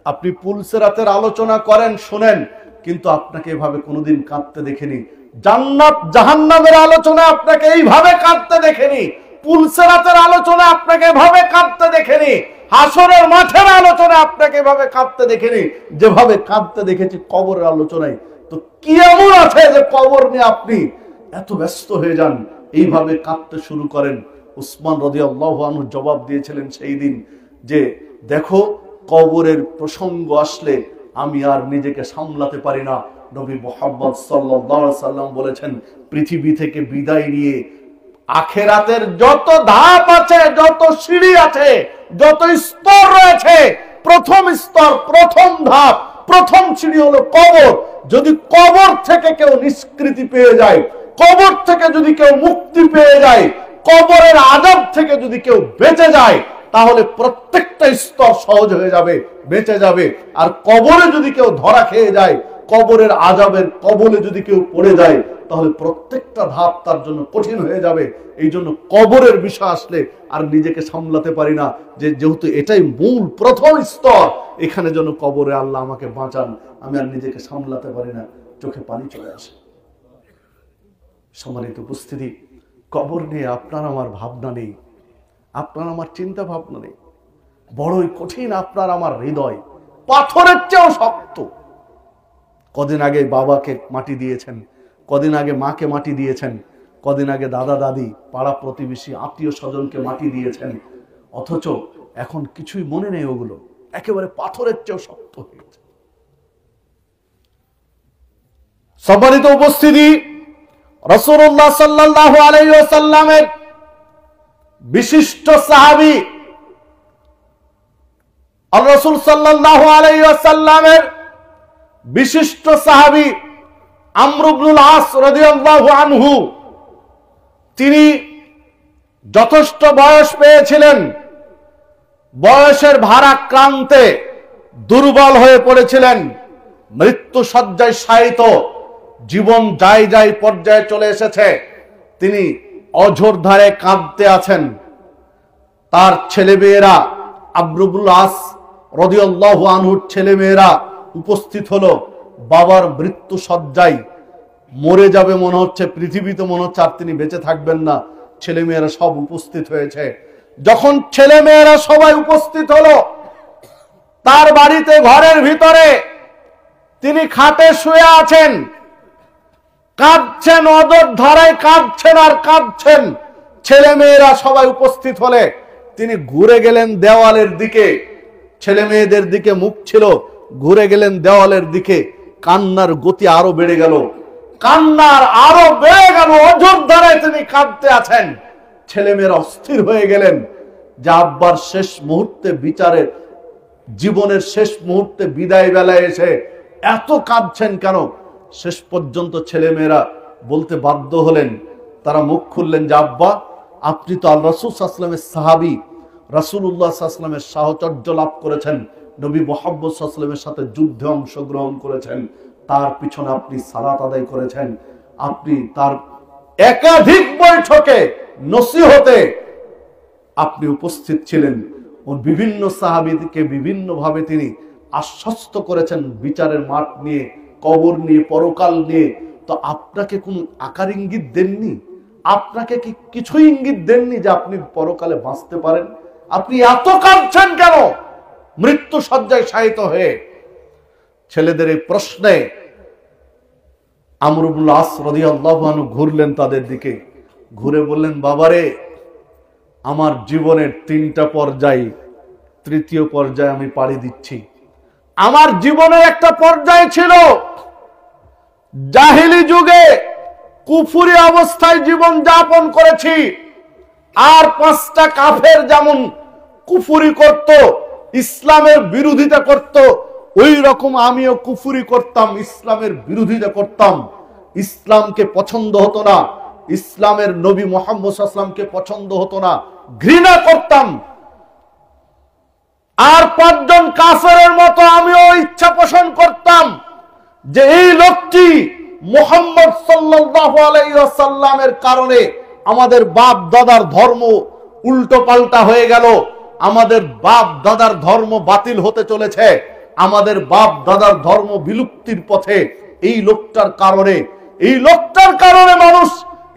আপনি পুলসিরাতের আলোচনা করেন শোনেন, কিন্তু আপনাকে এভাবে কোনোদিন কাঁদতে দেখিনি। জান্নাত জাহান্নামের আলোচনা আপনাকে এইভাবে কাঁদতে দেখেনি, পুলসিরাতের আলোচনা আপনাকে এভাবে কাঁদতে দেখেনি। হাসরের মাঠের আলোচনায় আপনাকে এভাবে কাঁদতে দেখিনি, যেভাবে কাঁদতে দেখেছি কবরের আলোচনায়। তো কি এমন আছে যে কবর নিয়ে আপনি এত ব্যস্ত হয়ে যান, এইভাবে কাঁদতে শুরু করেন? উসমান রাদিয়াল্লাহু আনহু জবাব দিয়েছিলেন সেই দিন যে, দেখো কবরের প্রসঙ্গ আসলে আমি আর নিজেকে সামলাতে পারি না। নবী মুহাম্মদ সাল্লাল্লাহু আলাইহি সাল্লাম বলেছেন, পৃথিবী থেকে বিদায় নিয়ে আখিরাতের যত ধাপ আছে, যত সিঁড়ি আছে, যত স্তর রয়েছে, প্রথম স্তর, প্রথম ধাপ, প্রথম সিঁড়ি হলো কবর। যদি কবর থেকে কেউ নিষ্কৃতি পেয়ে যায়, কবর থেকে যদি কেউ মুক্তি পেয়ে যায়, কবরের আযাব থেকে যদি কেউ বেঁচে যায়, তাহলে প্রত্যেকটা স্তর সহজ হয়ে যাবে, বেঁচে যাবে। আর কবরে যদি কেউ ধরা খেয়ে যায়, কবরের আযাবের কবলে যদি কেউ পড়ে যায়, তাহলে প্রত্যেকটা ধাপ তার জন্য কঠিন হয়ে যাবে। এই জন্য কবরের বিষয় আসলে আর নিজেকে সামলাতে পারি না, যেহেতু এটাই মূল প্রথম স্তর, এখানে যেন কবরে আল্লাহ আমাকে বাঁচান, আমি আর নিজেকে সামলাতে পারি না, চোখে পানি চলে আসে। সম্মানিত উপস্থিতি, কবর নিয়ে আপনার আমার ভাবনা নেই, আপনার আমার চিন্তা ভাবনা নেই। বড়ই কঠিন আপনার আমার হৃদয়, পাথরের চেয়েও শক্ত। কদিন আগে বাবাকে মাটি দিয়েছেন, কদিন আগে মাকে মাটি দিয়েছেন, কদিন আগে দাদা দাদি, পাড়া প্রতিবেশী, আত্মীয় স্বজনকে মাটি দিয়েছেন, অথচ এখন কিছুই মনে নেই, ওগুলো একেবারে পাথরের চেয়েও শক্ত হয়ে গেছে। সম্মানিত উপস্থিতি, রাসূলুল্লাহ সাল্লাল্লাহু আলাইহি ওয়াসাল্লামের বিশিষ্ট সাহাবী, আল্লাহ রাসূল সাল্লাল্লাহু আলাইহি ওয়াসাল্লামের বিশিষ্ট সাহাবী আমর ইবনুল আস রাদিয়াল্লাহু আনহু, তিনি যথেষ্ট বয়স পেয়েছিলেন, বয়সের ভারাক্রান্তে দুর্বল হয়ে পড়েছিলেন, মৃত্যু শয্যায় শায়িত, জীবন যায় যায় পর্যায়ে চলে এসেছে। তিনি অঝোর ধারে কাঁদতে আছেন। তার ছেলেমেয়েরা, আমর ইবনুল আস রাদিয়াল্লাহু আনহুর ছেলেমেয়েরা উপস্থিত হলো বাবার মৃত্যু শয্যায়। মরে যাবে মনে হচ্ছে, পৃথিবীতে মনে হচ্ছে আর তিনি বেঁচে থাকবেন না। ছেলেমেয়েরা সব উপস্থিত হয়েছে। যখন ছেলেমেয়েরা সবাই উপস্থিত হলো, তার বাড়িতে ঘরের ভিতরে তিনি খাটে শুয়ে আছেন, কাঁদছেন, অদর ধারায় কাঁদছেন আর কাঁদছেন। ছেলেমেয়েরা সবাই উপস্থিত হলে তিনি ঘুরে গেলেন দেওয়ালের দিকে, ছেলে মেয়েদের দিকে মুখ ছিল, ঘুরে গেলেন দেওয়ালের দিকে। কান্নার গতি আরো বেড়ে গেল, কান্নার আরো বেড়ে গেল, অঝোর ধারায় তিনি কাঁদতে আছেন। ছেলেমেয়েরা অস্থির হয়ে গেলেন যে আব্বার শেষ মুহূর্তে, বিচারের জীবনের শেষ মুহূর্তে, বিদায় বেলায় এসে এত কাঁদছেন কেন? শেষ পর্যন্ত ছেলেমেয়েরা বলতে বাধ্য হলেন, তারা মুখ খুললেন যে আব্বা, আপনি তো আল্লাহ রাসূল সাল্লাল্লাহু আলাইহি ওয়াসাল্লামের সাহাবী, রাসূলুল্লাহ সাল্লাল্লাহু আলাইহি ওয়াসাল্লামের সাহচর্য লাভ করেছেন, নবী মুহাম্মদ সাল্লাল্লাহু আলাইহি ওয়াসাল্লামের সাথে যুদ্ধে অংশগ্রহণ করেছেন, তার পিছনে আপনি সালাত আদায় করেছেন, আপনি তার একাধিক বৈঠকে, নসিহতে আপনি উপস্থিত ছিলেন, ও বিভিন্ন সাহাবীদেরকে বিভিন্ন ভাবে তিনি আশ্বস্ত করেছেন বিচারের মাঠ নিয়ে, কবর নিয়ে, পরকাল নিয়ে। তো আপনাকে কোন আকার ইঙ্গিত দেননি? আপনাকে কি কিছুই ইঙ্গিত দেননি যে আপনি পরকালে বাঁচতে পারেন? আপনি এত কাঁদছেন কেন মৃত্যু শয্যায় শায়িত হয়ে? ছেলেদের এই প্রশ্নে আমর ইবনুল আস রাদিয়াল্লাহু আনহু ঘুরলেন তাদের দিকে, ঘুরে বললেন, বাবারে, আমার জীবনের 3টা পর্যায়, তৃতীয় পর্যায়ে আমি পাড়ি দিচ্ছি। আমার জীবনের একটা পর্যায় ছিল জাহেলি যুগে, কুফরি অবস্থায় জীবন যাপন করেছি, আর 5টা কাফের যেমন কুফরি করত, ইসলামের বিরোধিতা করত, ওই রকম আমিও কুফরি করতাম, ইসলামের বিরোধিতা করতাম। ইসলামকে পছন্দ হতো না, ইসলামের নবী মুহাম্মদ সাল্লাল্লাহু আলাইহি ওয়াসাল্লামকে পছন্দ হতো না, ঘৃণা করতাম। আর 5 জন কাফেরের মতো আমিও ইচ্ছা পোষণ করতাম যে এই লোকটি মুহাম্মদ সাল্লাল্লাহু আলাইহি ওয়াসাল্লামের কারণে আমাদের বাপ দাদার ধর্ম উল্টো পাল্টা হয়ে গেল, আমাদের বাপ দাদার ধর্ম বাতিল হতে চলেছে, আমাদের বাপ দাদার ধর্ম বিলুপ্তির পথে। এই লোকটার কারণে মানুষ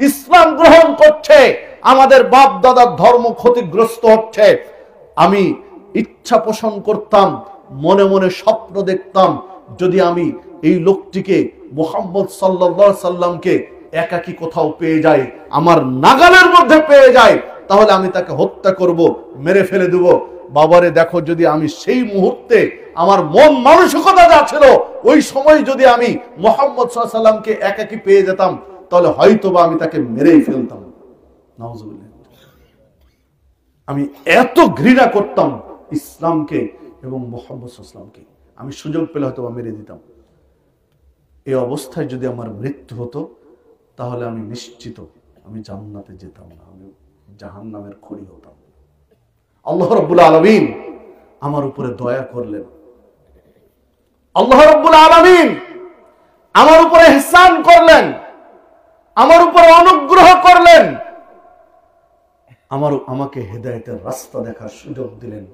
ইসলাম গ্রহণ করছে, আমাদের বাপ দাদার ধর্ম ক্ষতিগ্রস্ত হচ্ছে। আমি ইচ্ছা পোষণ করতাম, মনে মনে স্বপ্ন দেখতাম, যদি আমি এই লোকটিকে মুহাম্মদ সাল্লাল্লাহু আলাইহি সাল্লামকে একাকী কোথাও পেয়ে যাই, আমার নাগালের মধ্যে পেয়ে যাই, তাহলে আমি তাকে হত্যা করব, মেরে ফেলে দেব। বাবারে দেখো, যদি আমি সেই মুহূর্তে আমার মন মানসিকতা যা ছিল, ওই সময় যদি আমি মুহাম্মদ সাল্লাল্লাহু আলাইহি সাল্লামকে একাকী পেয়ে যেতাম, তাহলে হয়তোবা আমি তাকে মেরেই ফেলতাম। নাউজুবিল্লাহ। আমি এত ঘৃণা করতাম ইসলামকে এবং মুহাম্মদ সাল্লাল্লাহু আলাইহি সাল্লামকে, আমি সুযোগ পেলে হয়তোবা মেরে দিতাম। এই অবস্থায় যদি আমার মৃত্যু হতো, তাহলে আমি নিশ্চিত আমি জান্নাতে যেতাম না, আমি জাহান্নামের খড়ি হতাম। আল্লাহ রাব্বুল আলামিন আমার উপরে দয়া করলেন, আল্লাহ রাব্বুল আলামিন আমার উপরে ইহসান করলেন, আমার উপরে অনুগ্রহ করলেন, আমাকে হেদায়েতের রাস্তা দেখার সুযোগ দিলেন।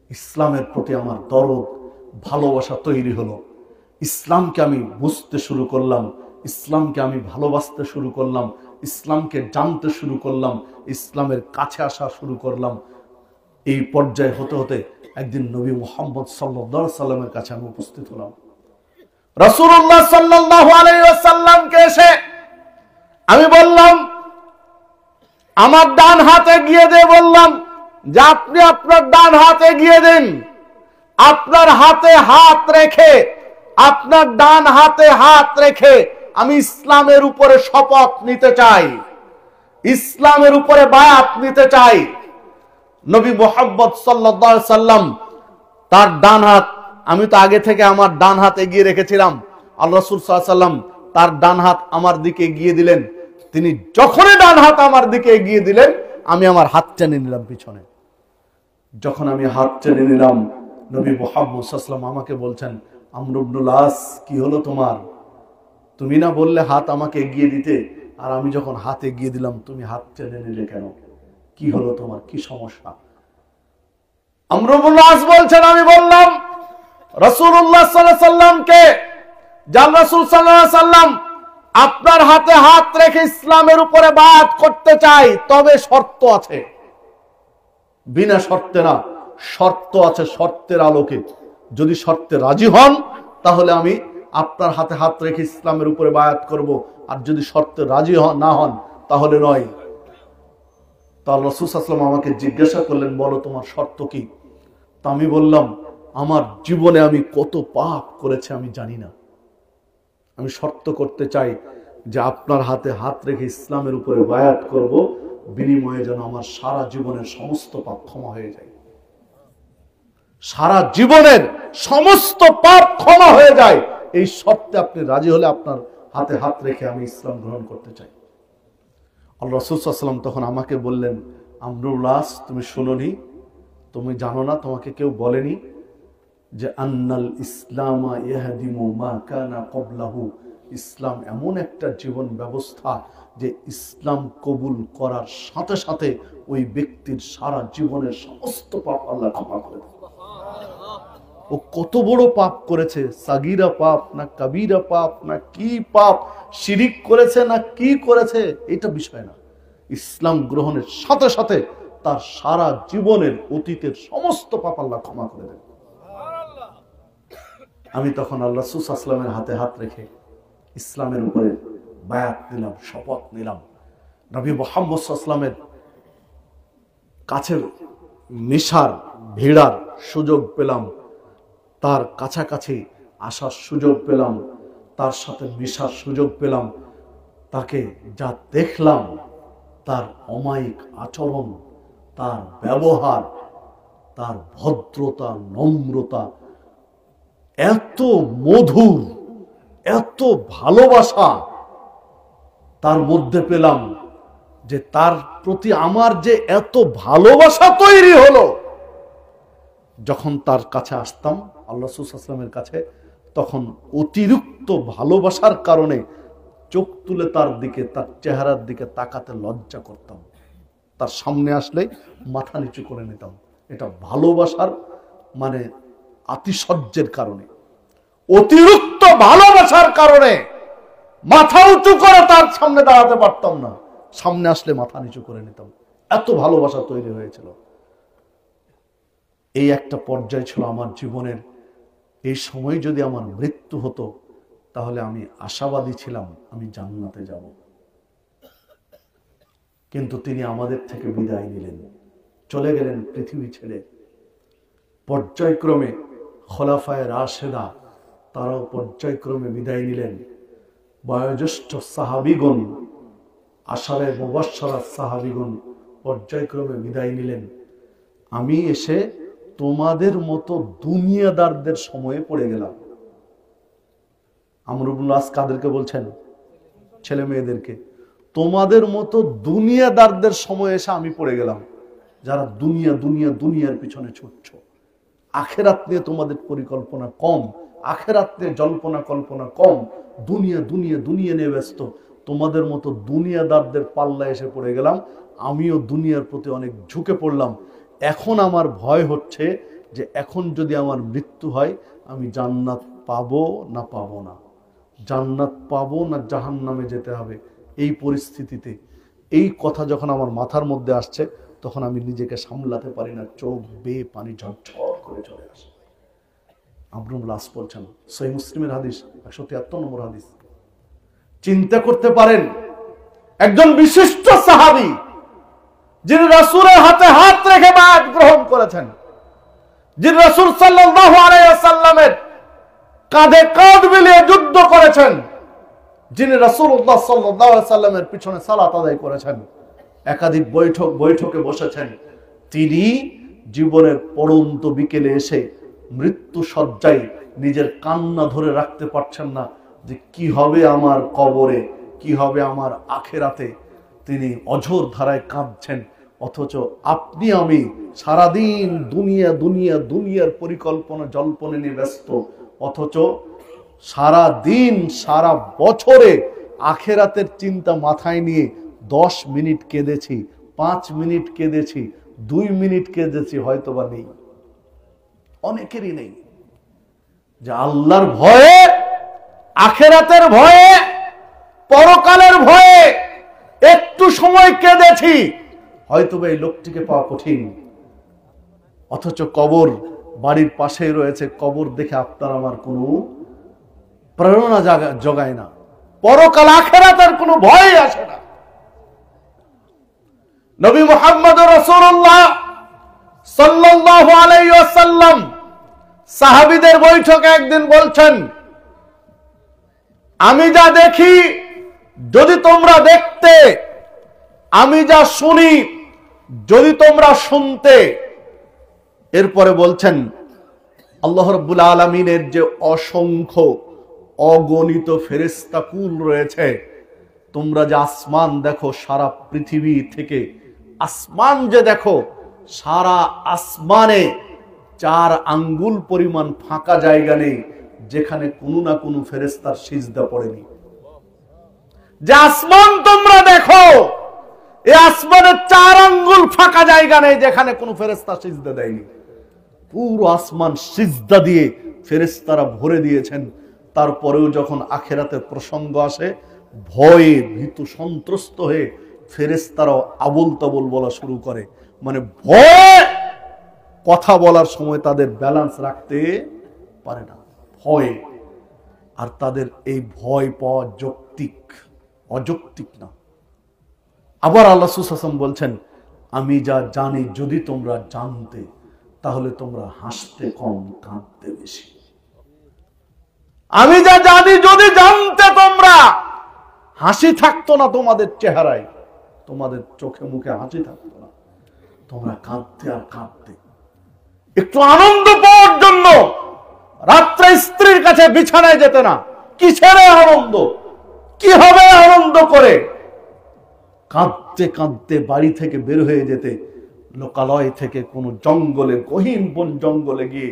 ইসলামের প্রতি আমার দরদ, ভালোবাসা তৈরি হলো। ইসলামকে আমি বুঝতে শুরু করলাম, ইসলামকে আমি ভালোবাসতে শুরু করলাম, ইসলামকে জানতে শুরু করলাম, ইসলামের কাছে আসা শুরু করলাম। এই পর্যায়ে হতে হতে একদিন নবী মুহাম্মদ সাল্লাল্লাহু আলাইহি সাল্লামের কাছে আমি উপস্থিত হলাম। রাসূলুল্লাহ সাল্লাল্লাহু আলাইহি ওয়াসাল্লামকে এসে আমি বললাম, আমার ডান হাতে গিয়ে দিয়ে বললাম যে আপনি আপনার ডান হাতে গিয়ে দিন। আপনার হাতে হাত রেখে, আপনার ডান হাতে হাত রেখে আমি ইসলামের উপরে শপথ নিতে চাই, ইসলামের উপরে বায়াত নিতে চাই। নবী মুহাম্মদ সাল্লাল্লাহু আলাইহি সাল্লাম তার ডান হাত, আমি তো আগে থেকে আমার ডান হাত এগিয়ে রেখেছিলাম, আল্লাহ রাসূল সাল্লাল্লাহু আলাইহি সাল্লাম তার ডান হাত আমার দিকে এগিয়ে দিলেন। তিনি যখনই ডান হাত আমার দিকে এগিয়ে দিলেন, আমি আমার হাত টেনে নিলাম পিছনে। যখন আমি হাত টেনে নিলাম, নবী মুহাম্মদ সাল্লাল্লাহু আলাইহি ওয়াসাল্লাম আমাকে বলছেন, আমর ইবনুল আস, কি হলো তোমার? তুমি না বললে হাত আমাকে এগিয়ে দিতে, আর আমি যখন হাত এগিয়ে দিলাম তুমি হাত টেনে নিলে কেন? কি হলো তোমার, কি সমস্যা? আমর ইবনুল আস বলছেন, আমি বললাম রাসূলুল্লাহ সাল্লাল্লাহু আলাইহি সাল্লামকে, জান রাসূল সাল্লাল্লাহু আলাইহি সাল্লাম আপনার হাতে হাত রেখে ইসলামের উপরে বায়াত করতে চাই, তবে শর্ত আছে। বিনা শর্তে না, শর্ত আছে, শর্তের আলোকে। যদি শর্তে রাজি হন, তাহলে আমি আপনার হাতে হাত রেখে ইসলামের উপরে বায়াত করব, আর যদি শর্তে রাজি না হন, তাহলে নয়। তা রাসূল সাল্লাল্লাহু আলাইহি ওয়াসাল্লাম আমাকে জিজ্ঞাসা করলেন, বলো তোমার শর্ত কি? তা আমি বললাম, আমার জীবনে আমি কত পাপ করেছি আমি জানি না, আমি শর্ত করতে চাই যে আপনার হাতে হাত রেখে ইসলামের উপরে বায়াত করব, বিনিময়ে যেন আমার সারা জীবনের সমস্ত পাপ ক্ষমা হয়ে যায়, সারা জীবনের সমস্ত পাপ ক্ষমা হয়ে যায়। এই শর্তে আপনি রাজি হলে আপনার হাতে হাত রেখে আমি ইসলাম গ্রহণ করতে চাই। আল্লাহ রাসূল সাল্লাল্লাহু আলাইহি ওয়াসাল্লাম তখন আমাকে বললেন, আমরুল আস, তুমি শুনোনি, তুমি জানো না, তোমাকে কেউ বলেনি যে আন্নাল ইসলামা ইয়াহদিমু মা কানা ক্বাবলাহু, ইসলাম এমন একটা জীবন ব্যবস্থা যে ইসলাম কবুল করার সাথে সাথে ওই ব্যক্তির সারা জীবনের সমস্ত পাপ আল্লাহ ক্ষমা করে দেন। ও কত বড় পাপ করেছে, সাগীরা পাপ না কাবীরা পাপ না কি পাপ, শিরিক করেছে না কি করেছে, এটা বিষয় না। ইসলাম গ্রহণের সাথে সাথে তার সারা জীবনের অতীতের সমস্ত পাপ আল্লাহ ক্ষমা করে দেন। আমি তখন আল্লাহ রাসূল সাল্লাল্লাহু আলাইহি ওয়াসাল্লামের হাতে হাত রেখে ইসলামের উপরে বায়াত নিলাম, শপথ নিলাম। নবী মুহাম্মদ সাল্লাল্লাহু আলাইহি ওয়াসাল্লামের কাছে মিশার, ভিড়ার সুযোগ পেলাম, তার কাছাকাছি আসার সুযোগ পেলাম, তার সাথে মিশার সুযোগ পেলাম। তাকে যা দেখলাম, তার অমায়িক আচরণ, তার ব্যবহার, তার ভদ্রতা, নম্রতা, এত মধুর, এত ভালোবাসা তার মধ্যে পেলাম যে তার প্রতি আমার যে এত ভালোবাসা তৈরি হলো। যখন তার কাছে আসতাম, আল্লাহ রাসূল সাল্লাল্লাহু আলাইহি ওয়াসাল্লামের কাছে, তখন অতিরিক্ত ভালোবাসার কারণে চোখ তুলে তার দিকে, তার চেহারার দিকে তাকাতে লজ্জা করতাম। তার সামনে আসলে মাথা নিচু করে নিতাম। এটা ভালোবাসার মানে আতিশয্যের কারণে, অতিরিক্ত ভালোবাসার কারণে মাথা উঁচু করে তার সামনে দাঁড়াতে পারতাম না, সামনে আসলে মাথা নিচু করে নিতাম। এত ভালোবাসা তৈরি হয়েছিল। এই একটা পর্যায় ছিল আমার জীবনের। এই সময় যদি আমার মৃত্যু হতো তাহলে আমি আশাবাদী ছিলাম আমি জান্নাতে যাব। কিন্তু তিনি আমাদের থেকে বিদায় নিলেন, চলে গেলেন পৃথিবী ছেড়ে। পর্যায়ক্রমে খোলাফায়ে রাশেদা তারাও পর্যায়ক্রমে বিদায় নিলেন। বয়োজ্যেষ্ঠ সাহাবীগণ, আশারে মুবাশশারা সাহাবীগণ পর্যায়ক্রমে বিদায় নিলেন। আমি এসে তোমাদের মতো দুনিয়াদারদের সময়ে পড়ে গেলাম। আমর ইবনে আস কাদেরকে বলছেন? ছেলে মেয়েদেরকে। তোমাদের মতো দুনিয়াদারদের সময় এসে আমি পড়ে গেলাম, যারা দুনিয়ার পিছনে ছুটছ। আখেরাত নিয়ে তোমাদের পরিকল্পনা কম, আখেরাত নিয়ে জল্পনা কল্পনা কম, দুনিয়া নিয়ে ব্যস্ত। তোমাদের মতো দুনিয়াদারদের পাল্লা এসে পড়ে গেলাম। আমিও দুনিয়ার প্রতি অনেক ঝুঁকে পড়লাম। এখন আমার ভয় হচ্ছে যে এখন যদি আমার মৃত্যু হয় আমি জান্নাত পাবো না পাবো না, জান্নাত পাবো না জাহান্নামে যেতে হবে। এই পরিস্থিতিতে এই কথা যখন আমার মাথার মধ্যে আসছে তখন আমি নিজেকে সামলাতে পারি না, চোখ বেয়ে পানি ঝরঝর করে চলে আসে। আমর ইবনে আস বলছেন, সহিহ মুসলিমের হাদিস 173 নম্বর হাদিস। চিন্তা করতে পারেন একজন বিশিষ্ট সাহাবী যিনি রাসূলের হাতে হাত রেখে বায়াত গ্রহণ করেছেন, যিনি রাসূল সাল্লাল্লাহু আলাইহি ওয়াসাল্লামের কাঁধে কাঁধ মিলিয়ে যুদ্ধ করেছেন, যিনি রাসূলুল্লাহ সাল্লাল্লাহু আলাইহি ওয়াসাল্লামের পিছনে সালাত আদায় করেছেন, একাধিক বৈঠকে বসেছেন। তিনি জীবনের পড়ন্ত বিকেলে এসে মৃত্যু শয্যায় নিজের কান্না ধরে রাখতে পারছেন না যে কি হবে আমার কবরে, কি হবে আমার আখেরাতে। তিনি অঝোর ধারায় কাঁদছেন। অথচ আপনি আমি সারাদিন দুনিয়ার পরিকল্পনা জল্পনে নিয়ে ব্যস্ত। অথচ সারা দিন সারা বছরে আখেরাতের চিন্তা মাথায় নিয়ে 10 মিনিট কেঁদেছি, 5 মিনিট কেঁদেছি, 2 মিনিট কেঁদেছি, হয়তোবা নেই, অনেকেরই নেই। যে আল্লাহর ভয়ে, আখেরাতের ভয়ে, পরকালের ভয়ে একটু সময় কেঁদেছি, হয়তোবা এই লোকটিকে পাওয়া কঠিন। অথচ কবর বাড়ির পাশেই রয়েছে, কবর দেখে আপনার আমার কোনো প্রেরণা জগায় না, পরকাল আখেরাতের কোনো ভয় আসে না। নবী মুহাম্মদ রাসূলুল্লাহ সাল্লাল্লাহু আলাইহি ওয়াসাল্লাম সাহাবীদের বৈঠকে একদিন বলছেন, আমি যা দেখি যদি তোমরা দেখতে, আমি যা শুনি যদি তোমরা শুনতে। এরপরে বলছেন আল্লাহ রাব্বুল আলামিনের যে অসংখ্য অগণিত ফেরেশতা কুল রয়েছে, তোমরা যে আসমান দেখো, সারা পৃথিবী থেকে আসমান যে দেখো, সারা আসমানে 4 আঙ্গুল পরিমাণ ফাঁকা জায়গা নেই যেখানে কোনো না কোনো ফেরেশতার সিজদা পড়েনি। যে আসমান তোমরা দেখো, এই আসমানে 4 আঙ্গুল ফাঁকা জায়গা নেই যেখানে কোনো ফেরেশতা সিজদা দেয়নি। পুরো আসমান সিজদা দিয়ে ফেরেশতারা ভরে দিয়েছেন। তারপরেও যখন আখেরাতের প্রসঙ্গ আসে, ভয়ে ভীতু সন্ত্রস্ত হয়ে ফেরেশতারাও আবল তাবল বলা শুরু করে। মানে ভয়ে কথা বলার সময় তাদের ব্যালেন্স রাখতে পারে না, ভয়ে। আর তাদের এই ভয় পাওয়া অযৌক্তিক না। আবার আল্লাহ রাসূল সাল্লাল্লাহু আলাইহি ওয়াসাল্লাম বলছেন, আমি যা জানি যদি তোমরা জানতে তাহলে তোমরা হাসতে কম, কাঁদতে বেশি। আমি যা জানি যদি জানতে তোমরা, হাসি থাকতো না তোমাদের চেহারায়, তোমাদের চোখে মুখে হাসি থাকতো না, তোমরা কাঁদতে আর কাঁদতে। একটু আনন্দ পাওয়ার জন্য রাত্রে স্ত্রীর কাছে বিছানায় যেতে না। কিসের আনন্দ? কি হবে আনন্দ করে? কাঁদতে কাঁদতে বাড়ি থেকে বের হয়ে যেতে, লোকালয় থেকে কোনো জঙ্গলে, গহীন বন জঙ্গলে গিয়ে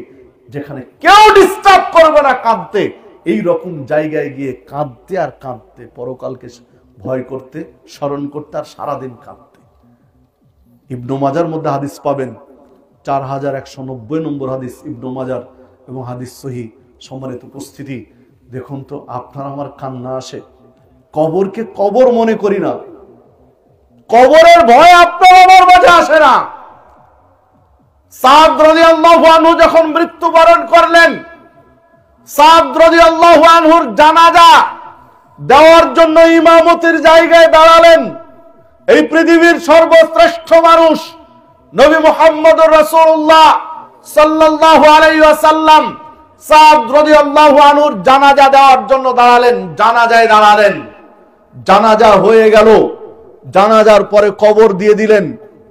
যেখানে কেউ ডিস্টার্ব করবে না, কাঁদতে, এই রকম জায়গায় গিয়ে কাঁদতে আর কাঁদতে, পরকালকে ভয় করতে, স্মরণ করতে, আর সারাদিন কাঁদতে। ইবনে মাজার মধ্যে হাদিস পাবেন 4190 নম্বর হাদিস, ইবনে মাজার, এবং হাদিস সহিহ। সম্মানিত উপস্থিতি, দেখুন তো, আপনার আমার কান্না আসে। কবরকে কবর মনে করি না, কবরের ভয় আপনার আমার মাঝে আসে না। সাদ রাদিয়াল্লাহু আনহু যখন মৃত্যুবরণ করলেন, সাদ রাদিয়াল্লাহু আনহুর জানাজা দেওয়ার জন্য ইমামতির জায়গায় দাঁড়ালেন এই পৃথিবীর সর্বশ্রেষ্ঠ মানুষ নবী মুহাম্মদুর রাসূলুল্লাহ সাল্লাল্লাহু আলাইহি ওয়াসাল্লাম। সাদ রাদিয়াল্লাহু আনহুর জানাজা দেওয়ার জন্য দাঁড়ালেন, জানাজায় দাঁড়ালেন। জানাজা হয়ে গেল, জানাজার পরে কবর দিয়ে দিলেন,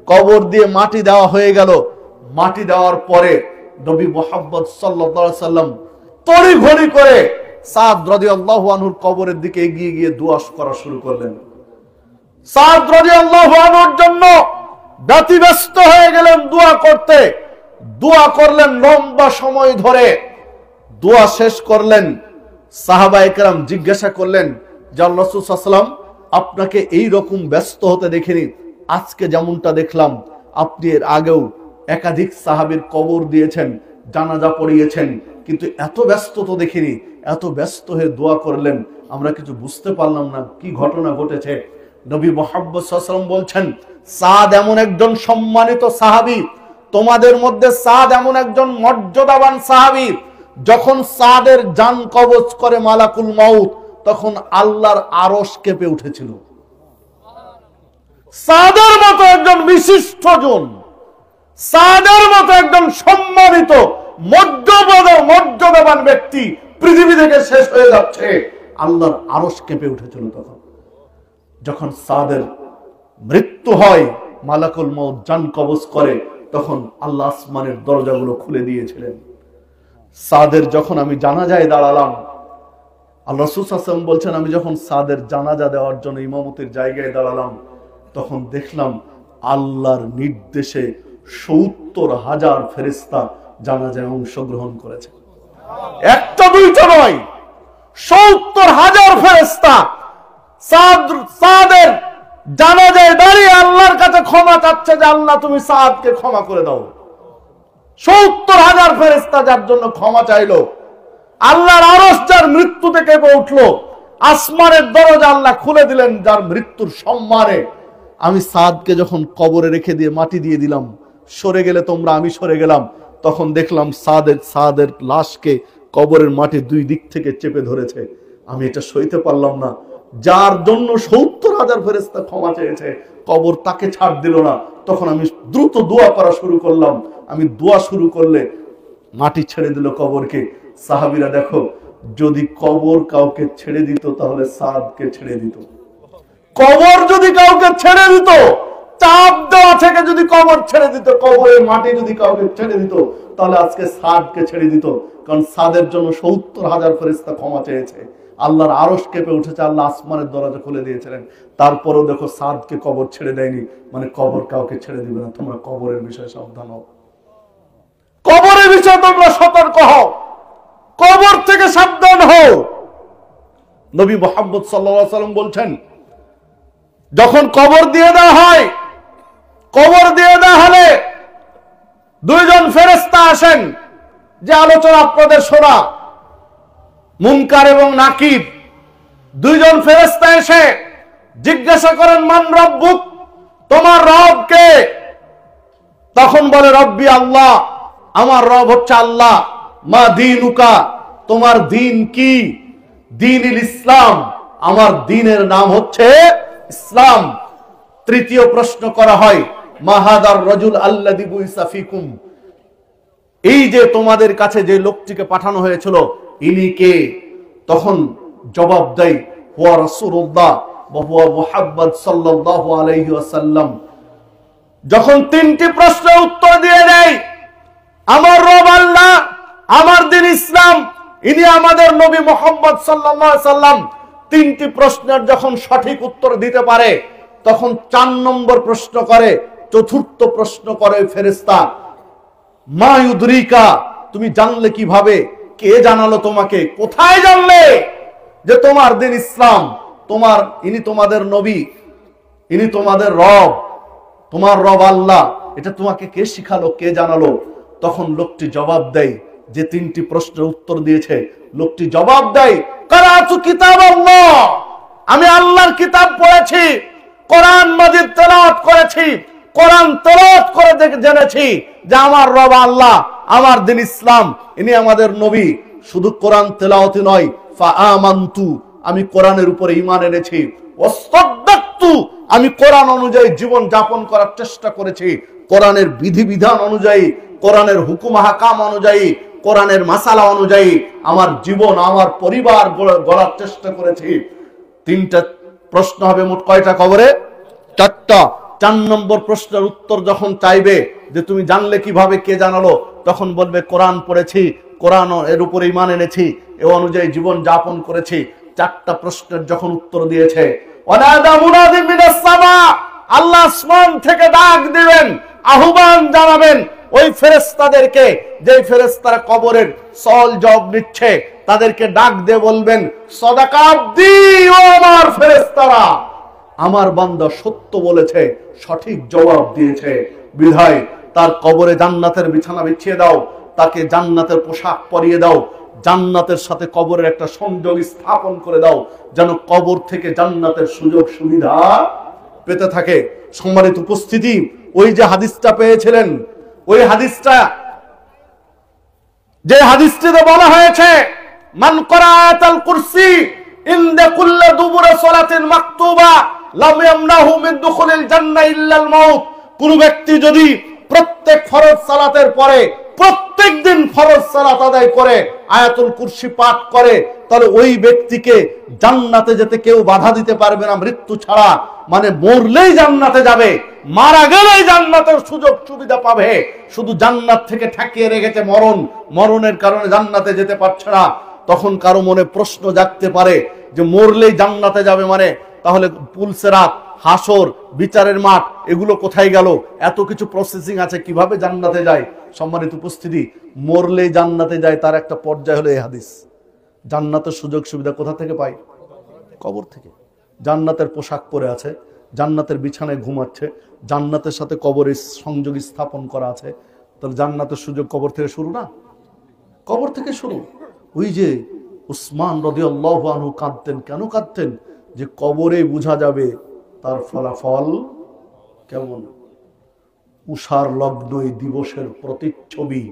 কবর দিয়ে মাটি দেওয়া হয়ে গেল। মাটি দেওয়ার পরে নবী মুহাম্মদ সাল্লাল্লাহু আলাইহি ওয়াসাল্লাম তড়িঘড়ি করে সাদ রাদিয়াল্লাহু আনহুর কবরের দিকে এগিয়ে গিয়ে দোয়া করা শুরু করলেন। সাদ রাদিয়াল্লাহু আনহুর জন্য ব্যতিব্যস্ত হয়ে গেলেন দোয়া করতে। দোয়া করলেন লম্বা সময় ধরে, দোয়া শেষ করলেন। সাহাবায়ে কেরাম জিজ্ঞাসা করলেন যে আল্লাহর রাসূল সাল্লাল্লাহু আলাইহি ওয়াসাল্লাম, আপনাকে এই রকম ব্যস্ত হতে দেখিনি, আজকে যেমনটা দেখলাম আপনি এর আগেও একাধিক সাহাবীর কবর দিয়েছেন, জানাজা পড়িয়েছেন, কিন্তু এত ব্যস্ত তো দেখিনি। এত ব্যস্ত হয়ে দোয়া করলেন, আমরা কিছু বুঝতে পারলাম না কি ঘটনা ঘটেছে। নবী মুহাম্মদ সাল্লাল্লাহু আলাইহি ওয়াসাল্লাম বলছেন, সাদ এমন একজন সম্মানিত সাহাবী, তোমাদের মধ্যে সাদ এমন একজন মর্যাদাবান সাহাবী, যখন সাদের জান কবজ করে মালাকুল মাউত, তখন আল্লাহর আরশ কেঁপে উঠেছিল। সাদের মতো একজন বিশিষ্ট জন, সাদের মতো একজন সম্মানিত মর্যাদাবান ব্যক্তি পৃথিবী থেকে শেষ হয়ে যাচ্ছে, আল্লাহর আরশ কেঁপে উঠেছিল তখন। যখন সাদের মৃত্যু হয়, মালাকুল মউত জান কবজ করে, তখন আল্লাহ আসমানের দরজাগুলো খুলে দিয়েছিলেন। সাদের যখন আমি জানাজায় দাঁড়ালাম, আল্লাহ রাসূল সাল্লাল্লাহু আলাইহি ওয়াসাল্লাম বলছেন, আমি যখন সাদের জানাজা দেওয়ার জন্য ইমামতির জায়গায় দাঁড়ালাম, তখন দেখলাম আল্লাহর নির্দেশে ৭০,০০০ ফেরেশতা জানাজায় অংশগ্রহণ করেছে। একটা দুইটা নয়, ৭০,০০০ ফেরেশতা সাদের জানাজায় দাঁড়িয়ে আল্লাহর কাছে ক্ষমা চাচ্ছে যে আল্লাহ তুমি সাদকে ক্ষমা করে দাও। ৭০,০০০ ফেরেশতা যার জন্য ক্ষমা চাইলো। আল্লাহর আরশ যার মৃত্যু থেকে উঠলো, আসমানের দরজা আল্লাহ খুলে দিলেন যার মৃত্যুর সম্মানে। আমি সাদকে যখন কবরে রেখে দিয়ে মাটি দিয়ে দিলাম, সরে গেলে তোমরা, আমি সরে গেলাম, তখন দেখলাম সাদের লাশকে কবরের মাটি দুই দিক থেকে চেপে ধরেছে। আমি এটা সইতে পারলাম না। যার জন্য ৭০,০০০ ফেরেশতা ক্ষমা চেয়েছে, কবর তাকে ছাড় দিল না। তখন আমি দ্রুত দোয়া করা শুরু করলাম। আমি দোয়া শুরু করলে মাটি ছেড়ে দিল কবরকে। সাহাবীরা দেখো, যদি কবর কাউকে ছেড়ে দিত তাহলে সাদকে ছেড়ে দিত। কবর যদি কাউকে ছেড়ে দিত, চাপ দেওয়া থেকে যদি কবর ছেড়ে দিত, কবরের মাটি যদি কাউকে ছেড়ে দিত, তাহলে আজকে সাদকে ছেড়ে দিত। কারণ সাদের জন্য ৭০,০০০ ফেরেশতা ক্ষমা চেয়েছে, আল্লাহর আরশ কেঁপে উঠেছে, আল্লাহ আসমানের দরজা খুলে দিয়েছিলেন। তারপরেও দেখো সাদকে কবর ছেড়ে দেয়নি, মানে কবর কাউকে ছেড়ে দিবে না। তোমরা কবরের বিষয়ে সাবধান হও, কবরের বিষয়ে তোমরা সতর্ক হও, কবর থেকে সাবধান হও। নবী মুহাম্মদ সাল্লাল্লাহু আলাইহি ওয়াসাল্লাম বলছেন, যখন কবর দিয়ে দেওয়া হয়, কবর দিয়ে দেওয়া হলে দুইজন ফেরেশতা আসেন, যে আলোচনা আপনাদের শোনা, মুনকার এবং নাকির। দুইজন ফেরেশতা এসে জিজ্ঞাসা করেন, মান রব্বুক, তোমার রব কে? তখন বলে, রব্বি আল্লাহ, আমার রব হচ্ছে আল্লাহ। মা দীনুকা, তোমার দিন কি? দীনুল ইসলাম, আমার দিনের নাম হচ্ছে ইসলাম। তৃতীয় প্রশ্ন করা হয়, মা হাদার রাজুল আল্লাযী বুইসা ফীকুম, এই যে তোমাদের কাছে যে লোকটিকে পাঠানো হয়েছিল, ইনি কে? তখন জবাব দেয়, হুয়া রাসূলুল্লাহ ওয়া হুয়া মুহাম্মদ সাল্লাল্লাহু আলাইহি ওয়াসাল্লাম। যখন তিনটি প্রশ্নের উত্তর দিয়ে দেয়, আমার রব আল্লাহ, আমার দিন ইসলাম, ইনি আমাদের নবী মুহাম্মদ সাল্লাল্লাহু আলাইহি ওয়াসাল্লাম, তিনটি প্রশ্নের যখন সঠিক উত্তর দিতে পারে, তখন ৪ নম্বর প্রশ্ন করে, চতুর্থ প্রশ্ন করে ফেরেশতা, মা ইউদরিকা, তুমি জানলে কিভাবে? কে জানালো তোমাকে? কোথায় জানলে যে তোমার দিন ইসলাম, ইনি তোমাদের নবী, ইনি তোমাদের রব, তোমার রব আল্লাহ, এটা তোমাকে কে শিখালো, কে জানালো? তখন লোকটি জবাব দেয়, যে তিনটি প্রশ্নের উত্তর দিয়েছে, লোকটি জবাব দেয়, কারাতু কিতাবাল্লাহ, আমি আল্লাহর কিতাব পড়েছি, কোরআন মাজিদ তেলাওয়াত করেছি, কোরআন তেলাওয়াত করে জেনেছি যে আমার রব আল্লাহ, আমার দিন ইসলাম, ইনি আমাদের নবী। শুধু কোরআন তেলাওয়াতই নয়, ফাআমানতু, আমি কোরআনের উপরে ঈমান এনেছি, ওয়াসতাদদাকতু, আমি কোরআন অনুযায়ী জীবন যাপন করার চেষ্টা করেছি, কোরআনের বিধিবিধান অনুযায়ী, কোরআনের হুকুম হাকাম অনুযায়ী, কোরআনের মাসালা অনুযায়ী আমার জীবন, আমার পরিবার গড়ার চেষ্টা করেছি। তিনটা প্রশ্ন হবে, মোট কয়টা কবরে? চারটা। 4 নম্বর প্রশ্নের উত্তর যখন চাইবে যে তুমি জানলে কিভাবে, কে জানালো, তখন বলবে কোরআন পড়েছি, কোরআন এর উপরে ঈমান এনেছি, এ অনুযায়ী জীবন যাপন করেছি। 4টা প্রশ্নের যখন উত্তর দিয়েছে, ওয়ানাদা মুনাদি মিনাস সামা, আল্লাহ আসমান থেকে ডাক দিবেন, আহ্বান জানাবেন ওই ফেরেশতাদেরকে, যে ফেরেশতারা কবরের সওয়াল জবাব নিচ্ছে, তাদেরকে ডাক দিয়ে বলবেন, সাদাকা আবদি, ও আমার ফেরেশতারা, আমার বান্দা সত্য বলেছে, সঠিক জবাব দিয়েছে, বিধায় তার কবরে জান্নাতের বিছানা বিছিয়ে দাও, তাকে জান্নাতের পোশাক পরিয়ে দাও, জান্নাতের সাথে কবরের একটা সংযোগ স্থাপন করে দাও, যেন কবর থেকে জান্নাতের সুযোগ সুবিধা পেতে থাকে। সম্মানিত উপস্থিতি, ওই যে হাদিসটা পেয়েছিলেন, ওই হাদিসটা, যে হাদিসটিতে বলা হয়েছে, মান করাআতাল কুরসি ইনদা কুল্লি দুবুর সালাতিন মাকতুবা লাম ইয়ামনাহু মিন দুখুলিল জান্নাহ ইল্লাল মাউত, কোন ব্যক্তি যদি প্রত্যেক ফরজ সালাতের পরে প্রত্যেকদিন ফরজ সালাত আদায় করে আয়াতুল কুরসি পাঠ করে, তাহলে ওই ব্যক্তিকে জান্নাতে যেতে কেউ বাধা দিতে পারবে না মৃত্যু ছাড়া। মানে মরলেই জান্নাতে যাবে, মারা গেলেই জান্নাতের সুযোগ সুবিধা পাবে। শুধু জান্নাত থেকে ঠেকিয়ে রেখেছে মরণ, মরণের কারণে জান্নাতে যেতে পারছে না। তখন কারো মনে প্রশ্ন জাগতে পারে যে মরলেই জান্নাতে যাবে মানে তাহলে পুলসেরাত, হাসর, বিচারের মাঠ, এগুলো কোথায় গেল? এত কিছু প্রসেসিং আছে, কিভাবে জান্নাতে যায়? সম্মানিত উপস্থিতি, মরলেই জান্নাতে যায় তার একটা পর্যায় হলো এই হাদিস। জান্নাতের সুযোগ সুবিধা কোথা থেকে পায়? কবর থেকে। জান্নাতের পোশাক পরে আছে, জান্নাতের বিছানায় ঘুমাচ্ছে, জান্নাতের সাথে কবরের সংযোগ স্থাপন করা আছে, তাহলে জান্নাতের সুযোগ কবর থেকে শুরু না? কবর থেকে শুরু। ওই যে উসমান রাদিয়াল্লাহু আনহু কাঁদতেন, কেন কাঁদতেন? যে কবরে বোঝা যাবে তার ফলাফল কেমন। উষার লগ্ন এই দিবসের প্রতিচ্ছবি,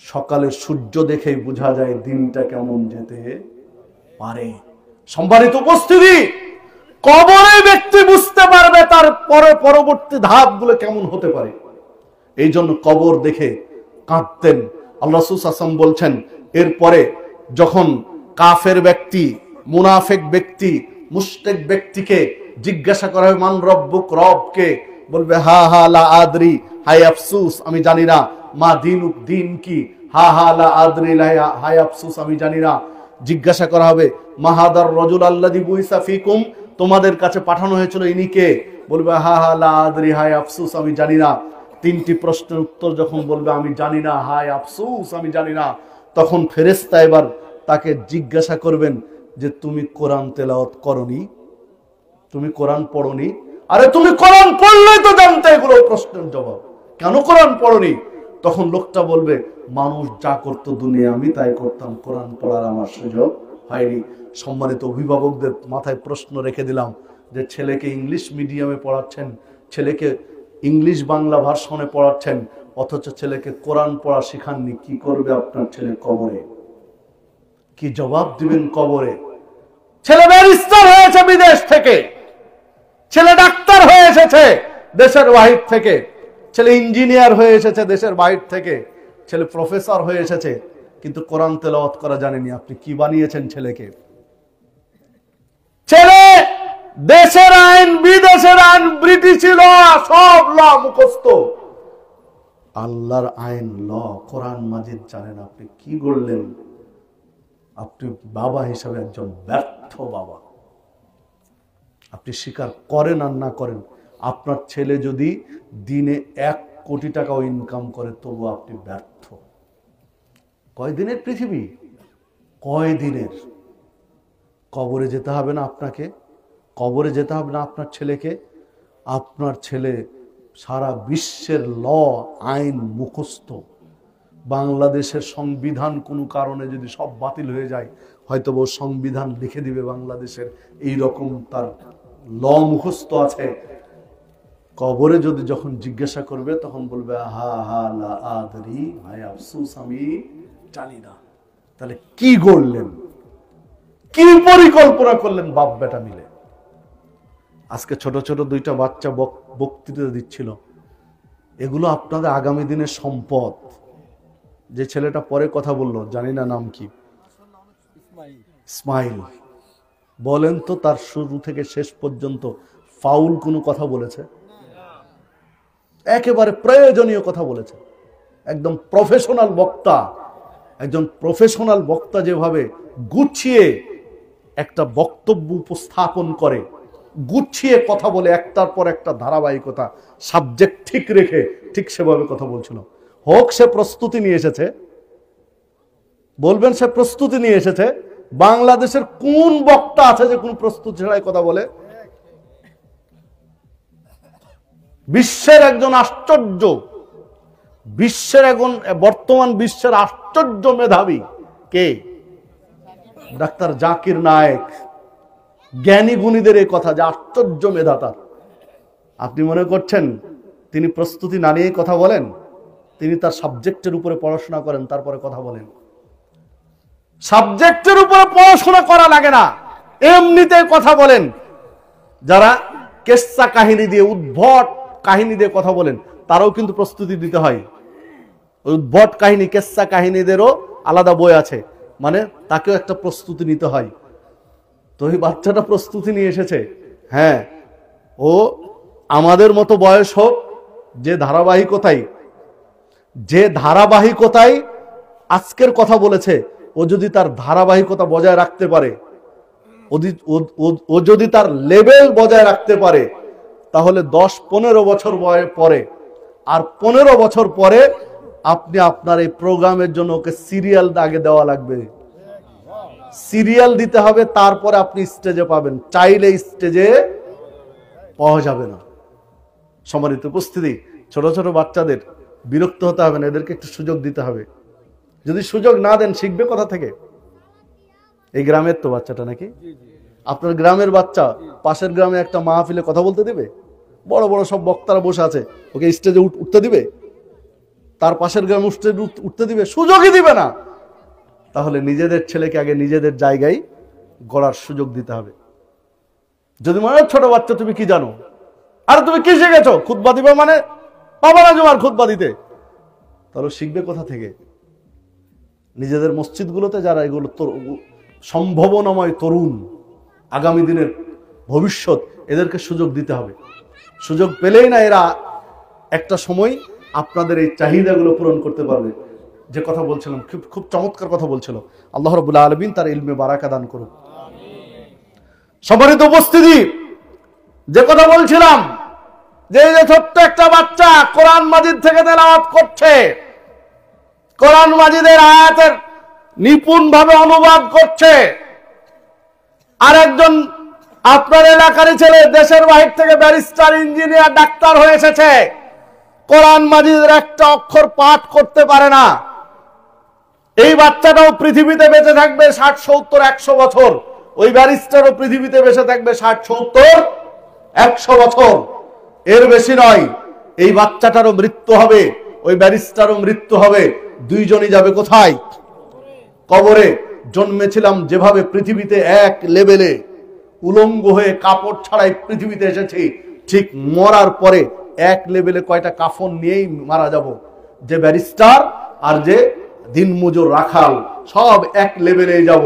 সকালে সূর্য দেখেই বোঝা যায় দিনটা কেমন যেতে পারে। সম্মানিত উপস্থিতি, কবরে ব্যক্তি বুঝতে পারবে তার পরবর্তী ধাপগুলো কেমন হতে পারে। এই জন্য কবর দেখে কাঁদতেন। আল্লাহ রাসূল সাল্লাল্লাহু আলাইহি ওয়াসাল্লাম বলছেন, এরপরে যখন কাফের ব্যক্তি, মুনাফিক ব্যক্তি, মুশরিক ব্যক্তিকে জিজ্ঞাসা করা হয় মান রব্বুক, রবকে, বলবে হা হা লা আদরি, হায় আফসোস আমি জানি না। মা দিনুক, দিন কি, হা হা লা আদরি, হায় আফসোস আমি জানি না। জিজ্ঞাসা করা হবে মাহাদার রজুল আল্লাযী বুইসা ফিকুম, তোমাদের কাছে পাঠানো হয়েছিল ইনি কে? বলবে হা হা লা আদরি, হায় আফসোস আমি জানি না। 3টি প্রশ্নের উত্তর যখন বলবে আমি জানি না, হায় আফসোস আমি জানি না, তখন ফেরেশতা এবার তাকে জিজ্ঞাসা করবেন যে তুমি কোরআন তেলাওয়াত করনি, তুমি কোরআন পড়নি? আরে তুমি কোরআন পড়লেই তো জানতে এগুলো প্রশ্নের জবাব, কেন কোরআন পড়নি? তখন লোকটা বলবে মানুষ যা করতো দুনিয়া আমি তাই করতাম, কোরআন পড়ার আমার সুযোগ হয়নি। সম্মানিত অভিভাবকদের মাথায় প্রশ্ন রেখে দিলাম যে ছেলেকে ইংলিশ মিডিয়ামে পড়াচ্ছেন, ছেলেকে ইংলিশ বাংলা ভার্সনে পড়াচ্ছেন, অথচ ছেলেকে কোরআন পড়া শেখাননি। কি করবে আপনার ছেলে কবরে? কি জবাব দিবেন কবরে? ছেলে ব্যারিস্টার হয়েছে বিদেশ থেকে, ছেলে ডাক্তার হয়ে এসেছে দেশের বাহির থেকে, ছেলে ইঞ্জিনিয়ার হয়ে এসেছে দেশের বাহির থেকে, ছেলে প্রফেসর হয়ে এসেছে, কিন্তু কোরআন তেলাওয়াত করা জানেনি। আপনি কি বানিয়েছেন ছেলেকে? ছেলে দেশের আইন, বিদেশের আইন, ব্রিটিশ ল, সব ল মুখস্থ, আল্লাহর আইন ল, কোরআন মাজিদ জানেন। আপনি কি করলেন? আপনি বাবা হিসাবে একজন ব্যর্থ বাবা। আপনি স্বীকার করেন আর না করেন, আপনার ছেলে যদি দিনে 1 কোটি টাকাও ইনকাম করে তবু আপনি ব্যর্থ। কয়দিনের পৃথিবী, কয়দিনের? কবরে যেতে হবে না আপনাকে? কবরে যেতে হবে না আপনার ছেলেকে? আপনার ছেলে সারা বিশ্বের ল, আইন মুখস্থ। বাংলাদেশের সংবিধান কোনো কারণে যদি সব বাতিল হয়ে যায়, হয়তো ও সংবিধান লিখে দিবে বাংলাদেশের, এই রকম তার ল মুখস্থ আছে। কবরে যদি যখন জিজ্ঞাসা করবে তখন বলবে হা হা লা আদরি, হায় আফসোস আমি জানি না। তাহলে কি করলেন, কি পরিকল্পনা করলেন বাপ বেটা মিলে? আজকে ছোট ছোট দুইটা বাচ্চা বক্তৃতা দিচ্ছিল, এগুলো আপনাদের আগামী দিনের সম্পদ। যে ছেলেটা পরে কথা বললো, জানি না নাম কি, ইসমাইল, বলেন তো তার শুরু থেকে শেষ পর্যন্ত ফাউল কোনো কথা বলেছে? একেবারে প্রয়োজনীয় কথা বলেছে। একদম প্রফেশনাল বক্তা, একজন প্রফেশনাল বক্তা যেভাবে গুছিয়ে একটা বক্তব্য উপস্থাপন করে, গুছিয়ে কথা বলে, একটার পর একটা ধারাবাহিকতা, সাবজেক্ট ঠিক রেখে ঠিক সেভাবে কথা বলছিল। হোক সে প্রস্তুতি নিয়ে এসেছে, বলবেন সে প্রস্তুতি নিয়ে এসেছে। বাংলাদেশের কোন বক্তা আছে যে কোন প্রস্তুতি ছাড়াই কথা বলে? বিশ্বের একজন আশ্চর্য, বিশ্বের এখন বর্তমান বিশ্বের আশ্চর্য মেধাবী কে? ডাক্তার জাকির নায়েক। জ্ঞানী গুণীদের এই কথা যে আশ্চর্য মেধা তার। আপনি মনে করছেন তিনি প্রস্তুতি না নিয়ে কথা বলেন? তিনি তার সাবজেক্টের উপরে পড়াশোনা করেন, তারপরে কথা বলেন। সাবজেক্টের উপরে পড়াশোনা করা লাগে না, এমনিতে কথা বলেন। যারা কেসা কাহিনী দিয়ে, উদ্ভট কাহিনী দিয়ে কথা বলেন, তারাও কিন্তু প্রস্তুতি দিতে হয়। উদ্ভট কাহিনী, কেসা কাহিনীদেরও আলাদা বই আছে, মানে তাকেও একটা প্রস্তুতি নিতে হয়। তো এই বাচ্চাটা প্রস্তুতি নিয়ে এসেছে। হ্যাঁ, ও আমাদের মতো বয়স হোক, যে ধারাবাহিকতায় আজকের কথা বলেছে, ও যদি তার ধারাবাহিকতা বজায় রাখতে পারে, ও যদি তার লেভেল বজায় রাখতে পারে, তাহলে 10-15 বছর পরে, আর 15 বছর পরে আপনি আপনার এই প্রোগ্রামের জন্য ওকে সিরিয়াল আগে দেওয়া লাগবে। সিরিয়াল দিতে হবে, তারপরে আপনি স্টেজে পাবেন। চাইলে স্টেজে পাওয়া যাবে না। সম্মানিত উপস্থিতি, ছোট ছোট বাচ্চাদের বিরক্ত হতে হবে না, এদেরকে একটু সুযোগ দিতে হবে। যদি সুযোগ না দেন শিখবে কোথা থেকে? এই গ্রামের তো বাচ্চাটা নাকি? আপনার গ্রামের বাচ্চা পাশের গ্রামে একটা মাহফিলে কথা বলতে দিবে? বড় বড় সব বক্তারা বসে আছে, ওকে স্টেজে উঠতে দিবে? তার পাশের গ্রামে উঠতে দিবে? সুযোগই দিবে না। তাহলে নিজেদের ছেলেকে আগে নিজেদের জায়গায় গড়ার সুযোগ দিতে হবে। যদি মনে হয় ছোট বাচ্চা তুমি কি জানো, আর তুমি কি শিখেছো, খুতবা দিবে মানে বাবা না জমার খুতবা দিতে, তাহলে শিখবে কোথা থেকে? নিজেদের মসজিদগুলোতে যারা এগুলো সম্ভাবনাময় তরুণ, আগামী দিনের ভবিষ্যৎ, এদেরকে সুযোগ দিতে হবে। সুযোগ পেলেই না এরা একটা সময় আপনাদের এই চাহিদাগুলো পূরণ করতে পারবে। যে কথা বলছিলাম, খুব চমৎকার কথা বলছিল। আল্লাহ রাব্বুল আলামিন তার ইলমে বারাকা দান করুন। সম্মানিত উপস্থিতি, যে কথা বলছিলাম, যে ছোট্ট একটা বাচ্চা কোরআন মাজিদ থেকে তেলাওয়াত করছে, কোরআন মাজিদের আয়াতের নিপুণ ভাবে অনুবাদ করছে, আর একজন আপনার এলাকারই ছেলে দেশের বাহির থেকে ব্যারিস্টার, ইঞ্জিনিয়ার, ডাক্তার হয়ে এসেছে, কোরআন মাজিদের একটা অক্ষর পাঠ করতে পারে না। এই বাচ্চাটাও পৃথিবীতে বেঁচে থাকবে 60, 70, 100 বছর। ওই ব্যারিস্টারও পৃথিবীতে বেঁচে থাকবে 60, 70, 100 বছর, এর বেশি নয়। এই বাচ্চাটারও মৃত্যু হবে, ওই ব্যারিস্টারও মৃত্যু হবে। দুইজনই যাবে কোথায়? কবরে। জন্মেছিলাম যেভাবে পৃথিবীতে এক লেভেলে উলঙ্গ হয়ে কাপড় ছাড়াই পৃথিবীতে এসেছি, ঠিক মরার পরে এক লেভেলে কয়টা কাফন নিয়েই মারা যাব। যে ব্যারিস্টার আর যে দিনমজুর রাখাল সব এক লেভেলে যাব।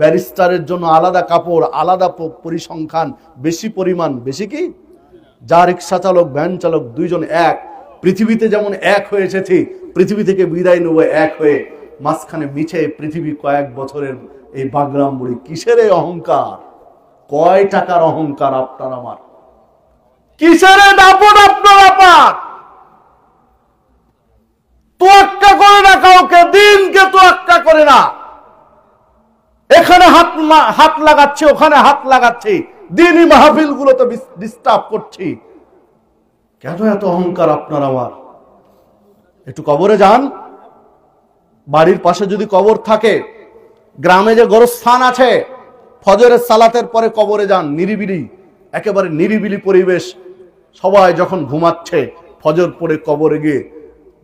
ব্যারিস্টারের জন্য আলাদা কাপড়, আলাদা পরিসংখ্যান, বেশি পরিমাণ, বেশি কি, যা রিক্সা চালক, ভ্যান চালক, দুইজন এক। পৃথিবীতে যেমন এক হয়ে এসেছি, পৃথিবী থেকে বিদায় নেব এক হয়ে। মাঝখানে মিছে পৃথিবী কয়েক বছরের এই বাগরাম বুড়ি। কিসের এই অহংকার? কয় টাকার অহংকার আপনার আমার? কিসের দাপট আপনার আপার? তোয়াক্কা করে না কাউকে, দিনকে তোয়াক্কা করে না। এখানে হাত লাগাচ্ছি, ওখানে হাত লাগাচ্ছি, দিনই মাহফিল গুলোতে ডিস্টার্ব করছি। কেন এত অহংকার আপনার আমার? একটু কবরে যান। বাড়ির পাশে যদি কবর থাকে, গ্রামে যে গোরস্থান আছে, ফজরের সালাতের পরে কবরে যান। নিরিবিলি, একেবারে নিরিবিলি পরিবেশ, সবাই যখন ঘুমাচ্ছে, ফজর পড়ে কবরে গিয়ে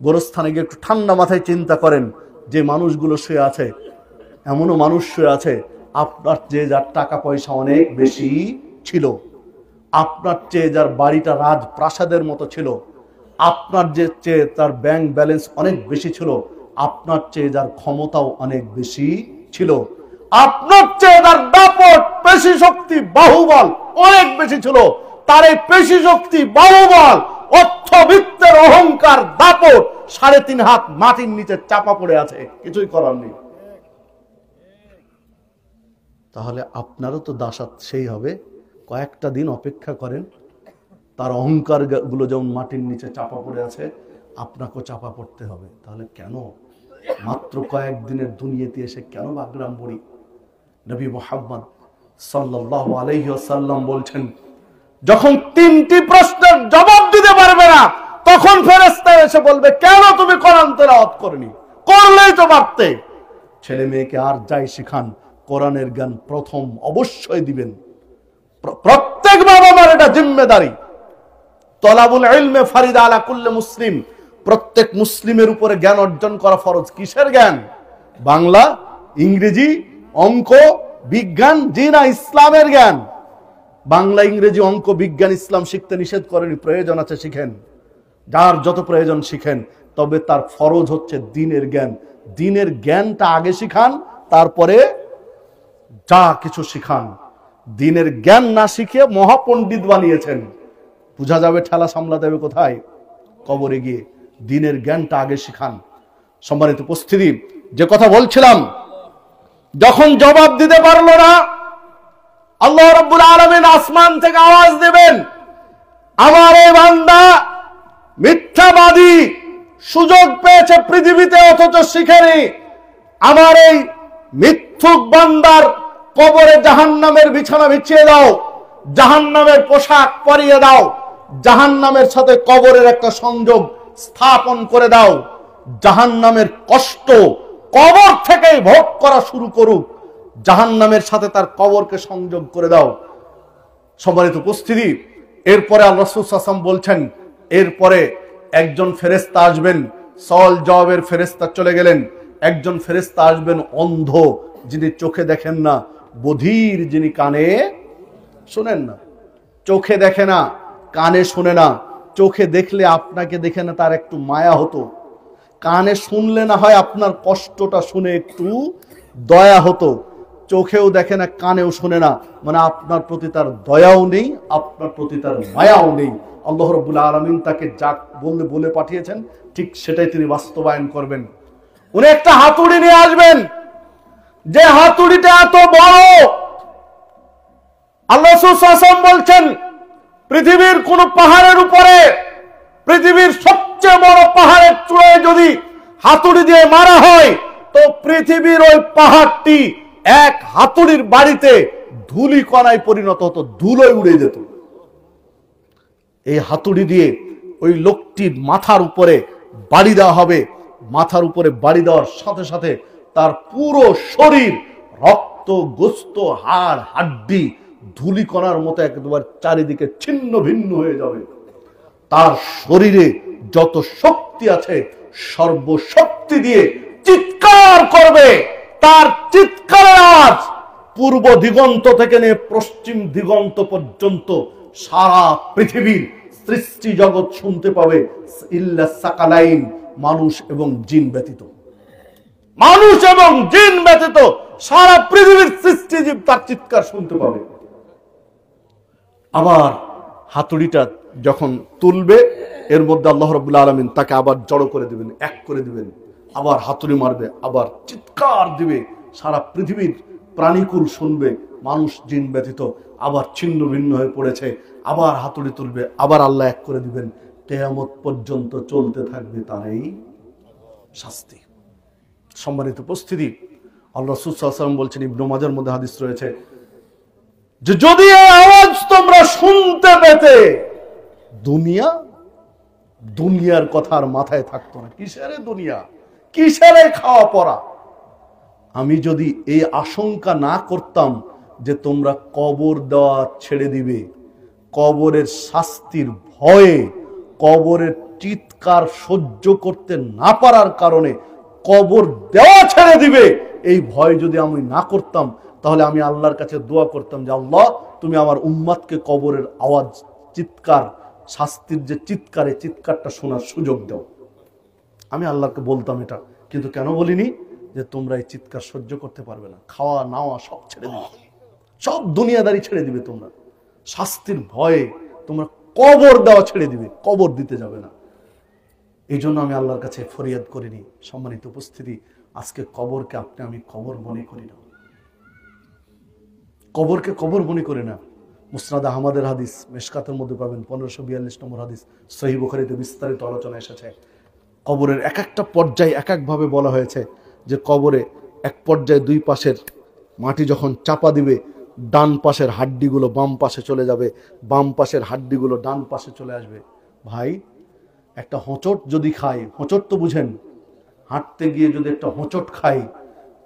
গোরস্থানে গিয়ে একটু ঠান্ডা মাথায় চিন্তা করেন যে মানুষগুলো শুয়ে আছে, এমনও মানুষ শুয়ে আছে আপনার চেয়ে যার টাকা পয়সা অনেক বেশি ছিল, আপনার চেয়ে যার বাড়িটা রাজপ্রাসাদের মতো ছিল, আপনার যে চেয়ে তার ব্যাংক ব্যালেন্স অনেক বেশি ছিল, আপনার চেয়ে যার ক্ষমতাও অনেক বেশি ছিল, আপনার চেয়ে তার দাপট পেশি শক্তি বাহুবল অনেক বেশি ছিল, তার এই পেশি শক্তি বাহুবল অর্থবিত্তের অহংকার দাপট 3.5 হাত মাটির নিচে চাপা পড়ে আছে, কিছুই করার নেই। তাহলে আপনারও তো দাসাত সেই হবে, কয়েকটা দিন অপেক্ষা করেন, তার অহংকার গুলো যেমন মাটির নিচে চাপা পড়ে আছে আপনাকেও চাপা পড়তে হবে। তাহলে কেন মাত্র কয়েকদিনের দুনিয়াতে এসে কেন বাগরাম বড়ি? নবী মুহাম্মদ সাল্লাল্লাহু আলাইহি ওয়াসাল্লাম বলছেন, যখন 3টি প্রশ্নের জবাব দিতে পারবে না তখন ফেরেশতা এসে বলবে, কেন তুমি কোরআন তেলাওয়াত করনি? করলেই তো পারতে। ছেলে মেয়েকে আর যাই শিখান, কোরআনের জ্ঞান প্রথম অবশ্যই দিবেন। প্রত্যেক বাবা মার এটা জিম্মেদারি। তলাবুল ইলমে ফারিদা আলা কুল্লি মুসলিম, প্রত্যেক মুসলিমের উপরে জ্ঞান অর্জন করা ফরজ। কিসের জ্ঞান? বাংলা, ইংরেজি, অঙ্ক, বিজ্ঞান? জি না, ইসলামের জ্ঞান। বাংলা, ইংরেজি, অঙ্ক, বিজ্ঞান ইসলাম শিখতে নিষেধ করেনি, প্রয়োজন আছে শিখেন, যার যত প্রয়োজন শিখেন, তবে তার ফরজ হচ্ছে দ্বীনের জ্ঞান। দ্বীনের জ্ঞানটা আগে শিখান, তারপরে যা কিছু শিখান। দ্বীনের জ্ঞান না শিখে মহাপণ্ডিত বানিয়েছেন, বুঝা যাবে ঠেলা সামলা দেবে কোথায়? কবরে গিয়ে। দ্বীনের জ্ঞানটা আগে শিখান। সম্মানিত উপস্থিতি, যে কথা বলছিলাম, যখন জবাব দিতে পারলো না, আল্লাহ রাব্বুল আলামিন আসমান থেকে আওয়াজ দেবেন, আমার এই বান্দা মিথ্যাবাদী, সুযোগ পেয়েছে পৃথিবীতে অথচ শিখেনি। আমার এই মিথ্যুক বান্দার কবরে জাহান্নামের বিছানা বিছিয়ে দাও, জাহান্নামের পোশাক পরিয়ে দাও, জাহান্নামের সাথে কবরের একটা সংযোগ স্থাপন করে দাও, জাহান্নামের কষ্ট কবর থেকেই ভোগ করা শুরু করুক, জাহান্নামের সাথে তার কবরকে সংযোগ করে দাও। সম্মানিত উপস্থিতি, এরপরে আল্লাহ রাসূল সাল্লাল্লাহু আলাইহি ওয়াসাল্লাম বলছেন, এরপরে একজন ফেরেশতা আসবেন, সওয়াল জবাবের ফেরেশতা চলে গেলেন, একজন ফেরেশতা আসবেন অন্ধ, যিনি চোখে দেখেন না, বধির, যিনি কানে শুনেন না। চোখে দেখে না, কানে শুনে না। চোখে দেখলে আপনাকে দেখে না তার একটু মায়া হতো, কানে শুনলে না হয় আপনার কষ্টটা শুনে একটু দয়া হতো। চোখেও দেখে না, কানেও শুনে না, মানে আপনার প্রতি তার দয়াও নেই, আপনার প্রতি তার মায়াও নেই। আল্লাহ রাব্বুল আলামিন তাকে যা বলে পাঠিয়েছেন ঠিক সেটাই তিনি বাস্তবায়ন করবেন। উনি একটা হাতুড়ি নিয়ে আসবেন, যে হাতুড়িটা এত বড়, আল্লাহ রাসূল সাল্লাল্লাহু আলাইহি ওয়াসাল্লাম বলছেন, পৃথিবীর কোন পাহাড়ের উপরে, পৃথিবীর সবচেয়ে বড় পাহাড়ের চূড়ায় যদি হাতুড়ি দিয়ে মারা হয়, তো পৃথিবীর ওই পাহাড়টি এক হাতুড়ির বাড়িতে ধুলি কণায় পরিণত হতো, ধুলোয় উড়ে যেত। এই হাতুড়ি দিয়ে ওই লোকটির মাথার উপরে বাড়ি দেওয়া হবে, মাথার উপরে বাড়ি দেওয়ার সাথে সাথে তার পুরো শরীর রক্ত, গোস্ত, হাড়, হাড্ডি ধুলি কণার মতো একবার চারিদিকে ছিন্ন ভিন্ন হয়ে যাবে। তার শরীরে যত শক্তি আছে সর্বশক্তি দিয়ে চিৎকার করবে। তার চিৎকারের আওয়াজ পূর্ব দিগন্ত থেকে নিয়ে পশ্চিম দিগন্ত পর্যন্ত সারা পৃথিবীর সৃষ্টি জগৎ শুনতে পাবে, ইল্লা সাকালাইন, মানুষ এবং জিন ব্যতীত। মানুষ এবং জিন ব্যতীত সারা পৃথিবীর সৃষ্টিজীব তার চিৎকার শুনতে পাবে। আবার হাতুড়িটা যখন তুলবে, এর মধ্যে আল্লাহ রাব্বুল আলামিন তাকে আবার জড়ো করে দিবেন, এক করে দিবেন, আবার হাতুড়ি মারবে, আবার চিৎকার দিবে, সারা পৃথিবীর প্রাণীকুল শুনবে, মানুষ জিন ব্যতীত। আবার ছিন্ন ভিন্ন হয়ে পড়েছে, আবার হাতুড়ি তুলবে, আবার আল্লাহ এক করে দিবেন। কিয়ামত পর্যন্ত চলতে থাকবে তার এই শাস্তি। সম্মানিত উপস্থিতি, আল্লাহ রাসূল সাল্লাল্লাহু আলাইহি ওয়াসাল্লাম বলছেন, ইবনে মাজার মধ্যে হাদিস রয়েছে, যে যদি এই আওয়াজ তোমরা শুনতে পেতে, দুনিয়ার কথা আর মাথায় থাকতো না। কিসের দুনিয়া, কিসের খাওয়া পড়া? আমি যদি এই আশঙ্কা না করতাম যে তোমরা কবর দেওয়া ছেড়ে দিবে, কবরের শাস্তির ভয়ে, কবরের চিৎকার সহ্য করতে না পারার কারণে কবর দেওয়া ছেড়ে দিবে, এই ভয় যদি আমি না করতাম তাহলে আমি আল্লাহর কাছে দোয়া করতাম যে আল্লাহ তুমি আমার উম্মাতকে কবরের আওয়াজ, চিৎকার, শাস্তির যে চিৎকারে চিৎকারটা শোনার সুযোগ দাও। আমি আল্লাহকে বলতাম এটা, কিন্তু কেন বলিনি? যে তোমরা এই চিৎকার সহ্য করতে পারবে না, খাওয়া নাওয়া সব ছেড়ে দিবে, সব দুনিয়াদারি ছেড়ে দিবে, তোমরা শাস্তির ভয়ে তোমরা কবর দেওয়া ছেড়ে দিবে, কবর দিতে যাবে না। এই জন্য আমি আল্লাহর কাছে ফরিয়াদ করিনি। সম্মানিত উপস্থিতি, আজকে কবরকে আপনি আমি কবর মনে করি না, কবরকে কবর মনে করি না। মুসনাদ আহমদের হাদিস মেশকাতের মধ্যে পাবেন 1542 নম্বর হাদিস, সহিহ বুখারীতে বিস্তারিত আলোচনা এসেছে। কবরের এক একটা পর্যায়ে এক একভাবে বলা হয়েছে যে কবরে এক পর্যায়ে দুই পাশের মাটি যখন চাপা দিবে, ডান পাশের হাড্ডিগুলো বাম পাশে চলে যাবে, বাম পাশের হাড্ডিগুলো ডান পাশে চলে আসবে। ভাই, একটা হোঁচট যদি খাই, হোঁচট তো বুঝেন, হাঁটতে গিয়ে যদি একটা হোঁচট খাই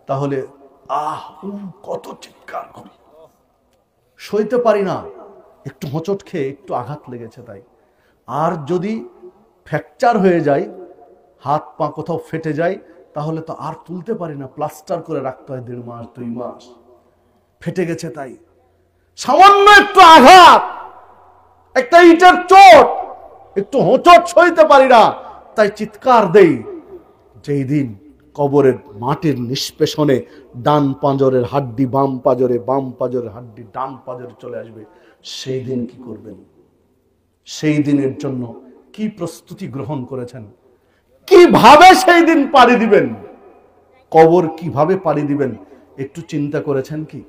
তাহলে কত চিৎকার করি, সইতে পারি না, একটু হোঁচট খেয়ে একটু আঘাত লেগেছে তাই। আর যদি ফ্র্যাকচার হয়ে যায়, হাত পা কোথাও ফেটে যায়, তাহলে তো আর তুলতে পারি না, প্লাস্টার করে রাখতে হয় 1.5 মাস 2 মাস, ফেটে গেছে তাই। সামান্য একটু আঘাত, একটা ইটের চোট, একটু হোঁচট সইতে পারি না, তাই চিৎকার দেই। যেই দিন কবরের মাটির নিষ্পেষণে ডান পাঁজরের হাড্ডি বাম পাঁজরে, বাম পাঁজরের হাড্ডি ডান পাঁজরে চলে আসবে, সেই দিন কি করবেন? সেই দিনের জন্য কি প্রস্তুতি গ্রহণ করেছেন? কিভাবে সেই দিন পাড়ি দিবেন? কবর কিভাবে পাড়ি দিবেন একটু চিন্তা করেছেন কি?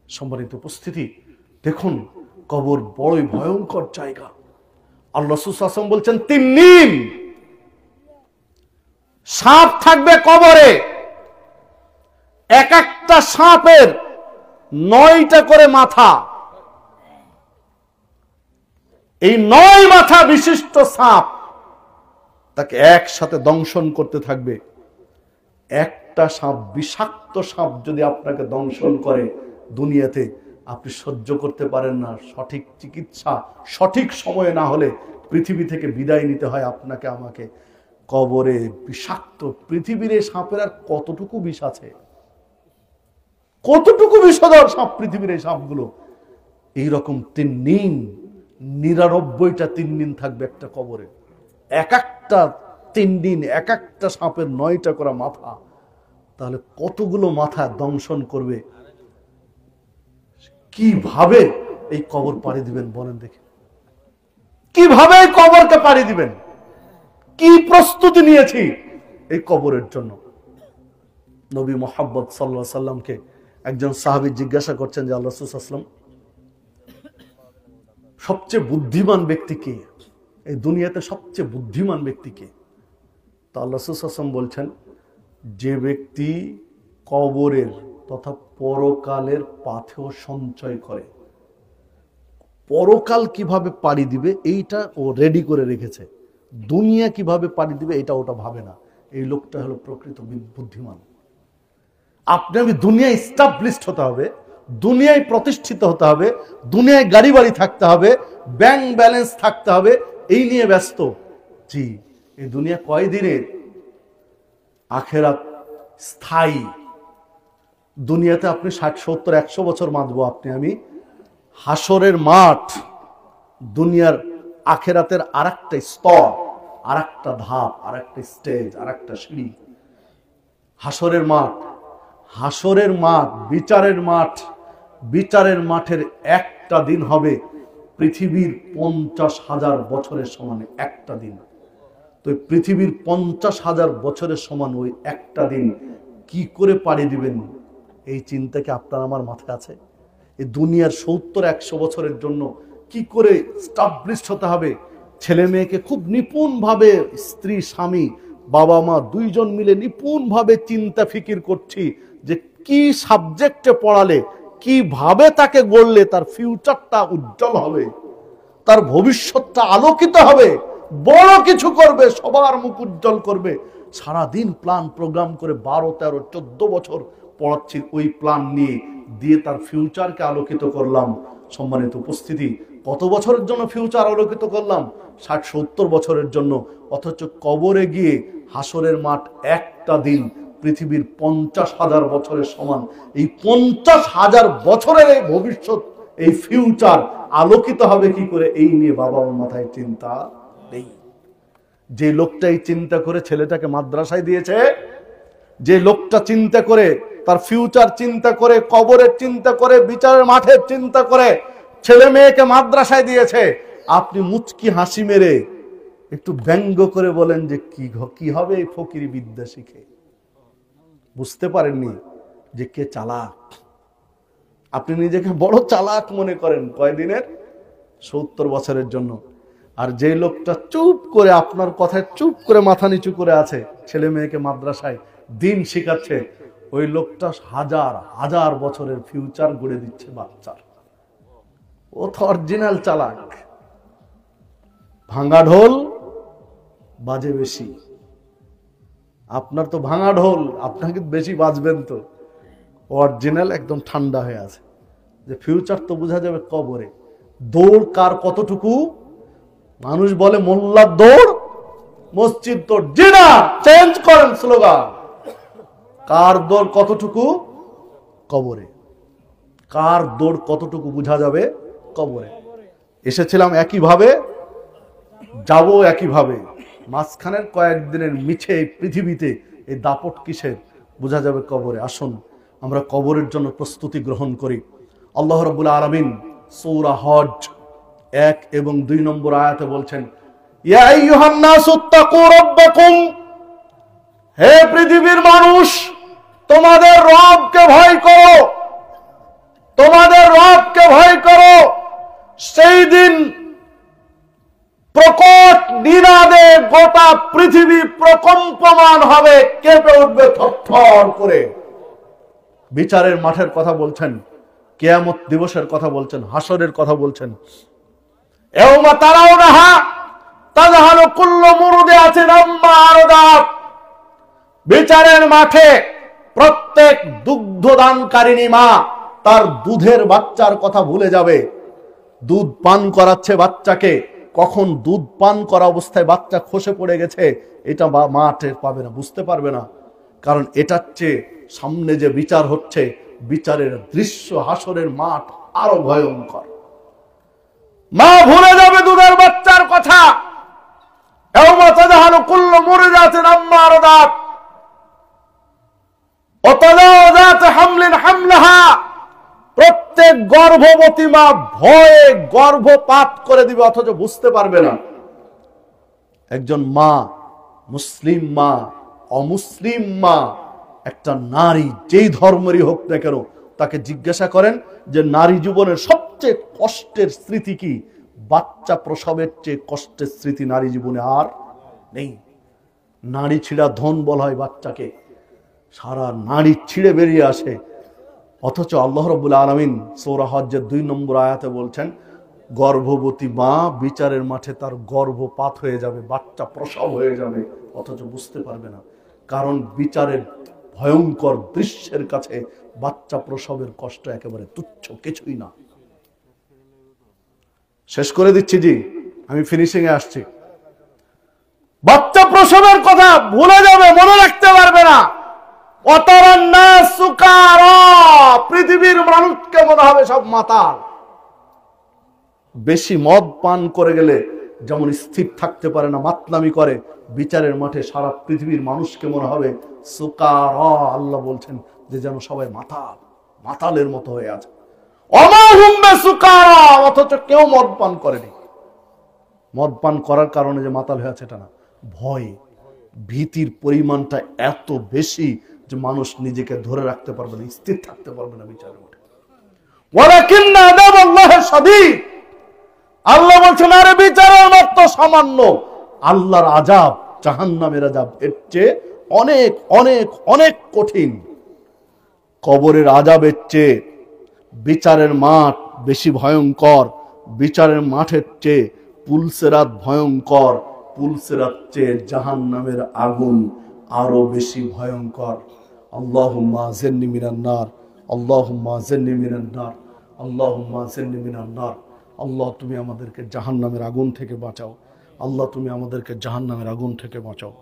সম্মানিত উপস্থিতি, দেখুন কবর বড়ই ভয়ঙ্কর জায়গা। আল্লাহ রাসূল সাল্লাল্লাহু আলাইহি ওয়াসাল্লাম বলছেন 3 দিন সাপ থাকবে কবরে, এক একটা সাপের 9টা করে মাথা, এই 9 মাথা বিশিষ্ট সাপ তাকে একসাথে দংশন করতে থাকবে। একটা সাপ, বিষাক্ত সাপ যদি আপনাকে দংশন করে দুনিয়াতে, আপনি সহ্য করতে পারেন না, সঠিক চিকিৎসা সঠিক সময়ে না হলে পৃথিবী থেকে বিদায় নিতে হয় আপনাকে আমাকে। কবরে বিষাক্ত, পৃথিবীর এই সাপের আর কতটুকু বিষ আছে, কতটুকু বিষধর সাপ পৃথিবীর এই সাপগুলো। এইরকম 3 দিন, 99টা 3 দিন থাকবে একটা কবরে, এক একটা 3 দিন, এক একটা সাপের 9টা করে মাথা, তাহলে কতগুলো মাথা দংশন করবে। কিভাবে এই কবর পাড়ি দিবেন বলেন দেখি? কিভাবে এই কবরকে পাড়ি দিবেন? কি প্রস্তুতি নিয়েছি এই কবরের জন্য? নবী মুহাম্মদ সাল্লাল্লাহু আলাইহি সাল্লামকে একজন সাহাবী জিজ্ঞাসা করছেন যে আল্লাহ রাসূল সাল্লাল্লাহু আলাইহি সাল্লাম, সবচেয়ে বুদ্ধিমান ব্যক্তি কে? এই দুনিয়াতে সবচেয়ে বুদ্ধিমান ব্যক্তি কে? তো আল্লাহ রাসূল সাল্লাল্লাহু আলাইহি ওয়াসাল্লাম বলছেন, যে ব্যক্তি কবরের তথা পরকালের পাথেয় সঞ্চয় করে। পরকাল কিভাবে পাড়ি দিবে এইটা ও রেডি করে রেখেছে, দুনিয়া কিভাবে পাড়ি দিবে এটা ওটা ভাবে না, এই লোকটা হলো প্রকৃত বুদ্ধিমান। আপনি আমি দুনিয়ায় এস্টাবলিশড হতে হবে, দুনিয়ায় প্রতিষ্ঠিত হতে হবে, দুনিয়ায় গাড়ি বাড়ি থাকতে হবে, ব্যাংক ব্যালেন্স থাকতে হবে, এই নিয়ে ব্যস্ত। জি, এই দুনিয়া কয়দিনের? আখেরাত স্থায়ী। দুনিয়াতে আপনি 60, 70, 100 বছর বাঁচবো আপনি আমি, হাসরের মাঠ দুনিয়ার, আখেরাতের আরেকটা স্তর, আরেকটা ধাপ, আরেকটা স্টেজ, আরেকটা সিঁড়ি। হাসরের মাঠ, হাসরের মাঠ, বিচারের মাঠ, বিচারের মাঠের একটা দিন হবে পৃথিবীর 50,000 বছরের সমান একটা দিন। তো পৃথিবীর 50,000 বছরের সমান ওই একটা দিন কি করে পাড়ি দিবেন, এই চিন্তা কি আপনার আমার মাথায় আছে? এই দুনিয়ার 70-100 বছরের জন্য কি করে স্টাবলিশড হতে হবে? ছেলে মেয়েকে খুব নিপুণভাবে, স্ত্রী স্বামী বাবা মা 2 জন মিলে নিপুণভাবে চিন্তা ফিকির করছি যে কি সাবজেক্টে পড়ালে, কিভাবে তাকে গড়লে তার ফিউচারটা উজ্জ্বল হবে, তার ভবিষ্যৎটা আলোকিত হবে, বড় কিছু করবে, সবার মুখ উজ্জ্বল করবে। সারাদিন প্ল্যান প্রোগ্রাম করে 12, 13, 14 বছর পড়াচ্ছি ওই প্ল্যান নিয়ে, দিয়ে তার ফিউচারকে আলোকিত করলাম। সম্মানিত উপস্থিতি, কত বছরের জন্য ফিউচার আলোকিত করলাম? 60-70 বছরের জন্য। অথচ কবরে গিয়ে হাসরের মাঠ একটা দিন পৃথিবীর 50,000 বছরের সমান। এই 50,000 বছরের এই ভবিষ্যৎ, এই ফিউচার আলোকিত হবে কি করে, এই নিয়ে বাবা মার মাথায় চিন্তা নেই। যে লোকটাই চিন্তা করে ছেলেটাকে মাদ্রাসায় দিয়েছে, যে লোকটা চিন্তা করে তার ফিউচার চিন্তা করে, কবরের চিন্তা করে, বিচারের মাঠের চিন্তা করে ছেলে মেয়েকে মাদ্রাসায় দিয়েছে, আপনি মুচকি হাসি মেরে একটু ব্যঙ্গ করে বলেন যে কি হবে এই ফকিরি বিদ্যা শিখে? বুঝতে পারেননি যে কে চালাক। আপনি নিজেকে বড় চালাক মনে করেন কয়দিনের? 70 বছরের জন্য। আর যে লোকটা চুপ করে আপনার কথায় চুপ করে মাথা নিচু করে আছে, ছেলে মেয়েকে মাদ্রাসায় দিন শিখাচ্ছে, ওই লোকটা হাজার হাজার বছরের ফিউচার গড়ে দিচ্ছে বাচ্চার। ও তো অরিজিনাল চালাক। ভাঙা ঢোল বাজে বেশি। আপনার তো ভাঙা ঢোল, আপনাকে বেশি বাজবেন তো। অরিজিনাল একদম ঠান্ডা হয়ে আছে যে ফিউচার তো বোঝা যাবে কবরে। দৌড় কার কতটুকু? মানুষ বলে মোল্লার দৌড় মসজিদ দৌড়। জি না, চেঞ্জ করেন স্লোগান। কার দৌড় কতটুকু? কবরে। কার দৌড় কতটুকু বোঝা যাবে কবরে। এসেছিলাম একইভাবে, যাব একইভাবে। মাঝখানের কয়েকদিনের মিছে এই পৃথিবীতে এই দাপট কিসের, বোঝা যাবে কবরে। আসুন আমরা কবরের জন্য প্রস্তুতি গ্রহণ করি। আল্লাহ রাব্বুল আলামিন সূরা হজ 1 এবং 2 নম্বর আয়াতে বলছেন, ইয়া আইয়ুহান নাসু তাকু রাব্বাকুম, হে পৃথিবীর মানুষ, তোমাদের রবকে ভয় করো, তোমাদের রবকে ভয় করো। সেই দিন প্রকট নিনাদে গোটা পৃথিবী প্রকম্পমান হবে, কেঁপে উঠবে থরথর করে। বিচারের মাঠের কথা বলছেন, কিয়ামত দিবসের কথা বলছেন, হাসরের কথা বলছেন। ইয়াউমা তারাউনাহা তাযহালু কুল্লু মুরদিআতিন আম্মা আরদাত, বিচারের মাঠে প্রত্যেক দুগ্ধদানকারিণী মা তার দুধের বাচ্চার কথা ভুলে যাবে। দুধ পান করাচ্ছে বাচ্চাকে, কখন দুধ পান করা অবস্থায় বাচ্চা খসে পড়ে গেছে এটা মা টের পাবে না, বুঝতে পারবে না। কারণ এটার চেয়ে সামনে যে বিচার হচ্ছে, বিচারের দৃশ্য, হাসরের মাঠ আরো ভয়ঙ্কর। মা ভুলে যাবে দুধের বাচ্চার কথা। ইয়াউমা তাযহালু কুল্লু মুরদিআতিন আম্মা আরদাত ওয়া তাযাউ যাতু হামলিন হামলাহা, প্রত্যেক গর্ভবতী মা ভয়ে গর্ভপাত করে দিবে, অথচ বুঝতে পারবে না। একজন মা, মুসলিম মা, অমুসলিম মা, একটা নারী যেই ধর্মেরই হোক না কেন, তাকে জিজ্ঞাসা করেন যে নারী জীবনের সবচেয়ে কষ্টের স্মৃতি কি? বাচ্চা প্রসবের চেয়ে কষ্টের স্মৃতি নারী জীবনে আর নেই। নারী ছিঁড়া ধন বলা হয় বাচ্চাকে, সারা নারী ছিঁড়ে বেরিয়ে আসে। অথচ আল্লাহ রাব্বুল আলামিন সূরা হজ্জের 2 নম্বর আয়াতে বলছেন, গর্ভবতী মা বিচারের মাঠে তার গর্ভপাত হয়ে যাবে, বাচ্চা প্রসব হয়ে যাবে, অথচ বুঝতে পারবে না। কারণ বিচারের ভয়ঙ্কর দৃশ্যের কাছে বাচ্চা প্রসবের কষ্ট একেবারে তুচ্ছ, কিছুই না। শেষ করে দিচ্ছি জি, আমি ফিনিশিং এ আসছি। বাচ্চা প্রসবের কথা ভুলে যাবে, মনে রাখতে পারবে না। পৃথিবীর মানুষকে মনে হবে সব মাতাল। বেশি মদ পান করে গেলে যেমন স্থির থাকতে পারে না, মাতলামি করে, বিচারের মাঠে সারা পৃথিবীর মানুষকে মনে হবে সুকারা। আল্লাহ বলছেন যে যেন সবাই মাতাল, মাতালের মতো হয়ে আছে। অথচ কেউ মদ পান করেনি। মদ পান করার কারণে যে মাতাল হয়ে আছে এটা না, ভয়, ভীতির পরিমাণটা এত বেশি যে মানুষ নিজেকে ধরে রাখতে পারবে না, স্থির থাকতে পারবে না বিচারের মাঠে। আল্লাহ বলছেন, আরে বিচারের মাঠ তো সামান্য, আল্লাহর আযাব, জাহান্নামের আযাব এর চেয়ে অনেক অনেক অনেক কঠিন। কবরের আযাবের চেয়ে বিচারের মাঠ বেশি ভয়ঙ্কর। বিচারের মাঠের চেয়ে পুলসেরাত ভয়ঙ্কর। পুলসেরাত চেয়ে জাহান্নামের আগুন আরো বেশি ভয়ঙ্কর। আল্লাহুম্মা আযিরনি মিনান নার, আল্লাহুম্মা আযিরনি মিনান নার, আল্লাহুম্মা আযিরনি মিনান নার, আল্লাহ তুমি আমাদেরকে জাহান্নামের আগুন থেকে বাঁচাও, আল্লাহ তুমি আমাদেরকে জাহান্নামের আগুন থেকে বাঁচাও,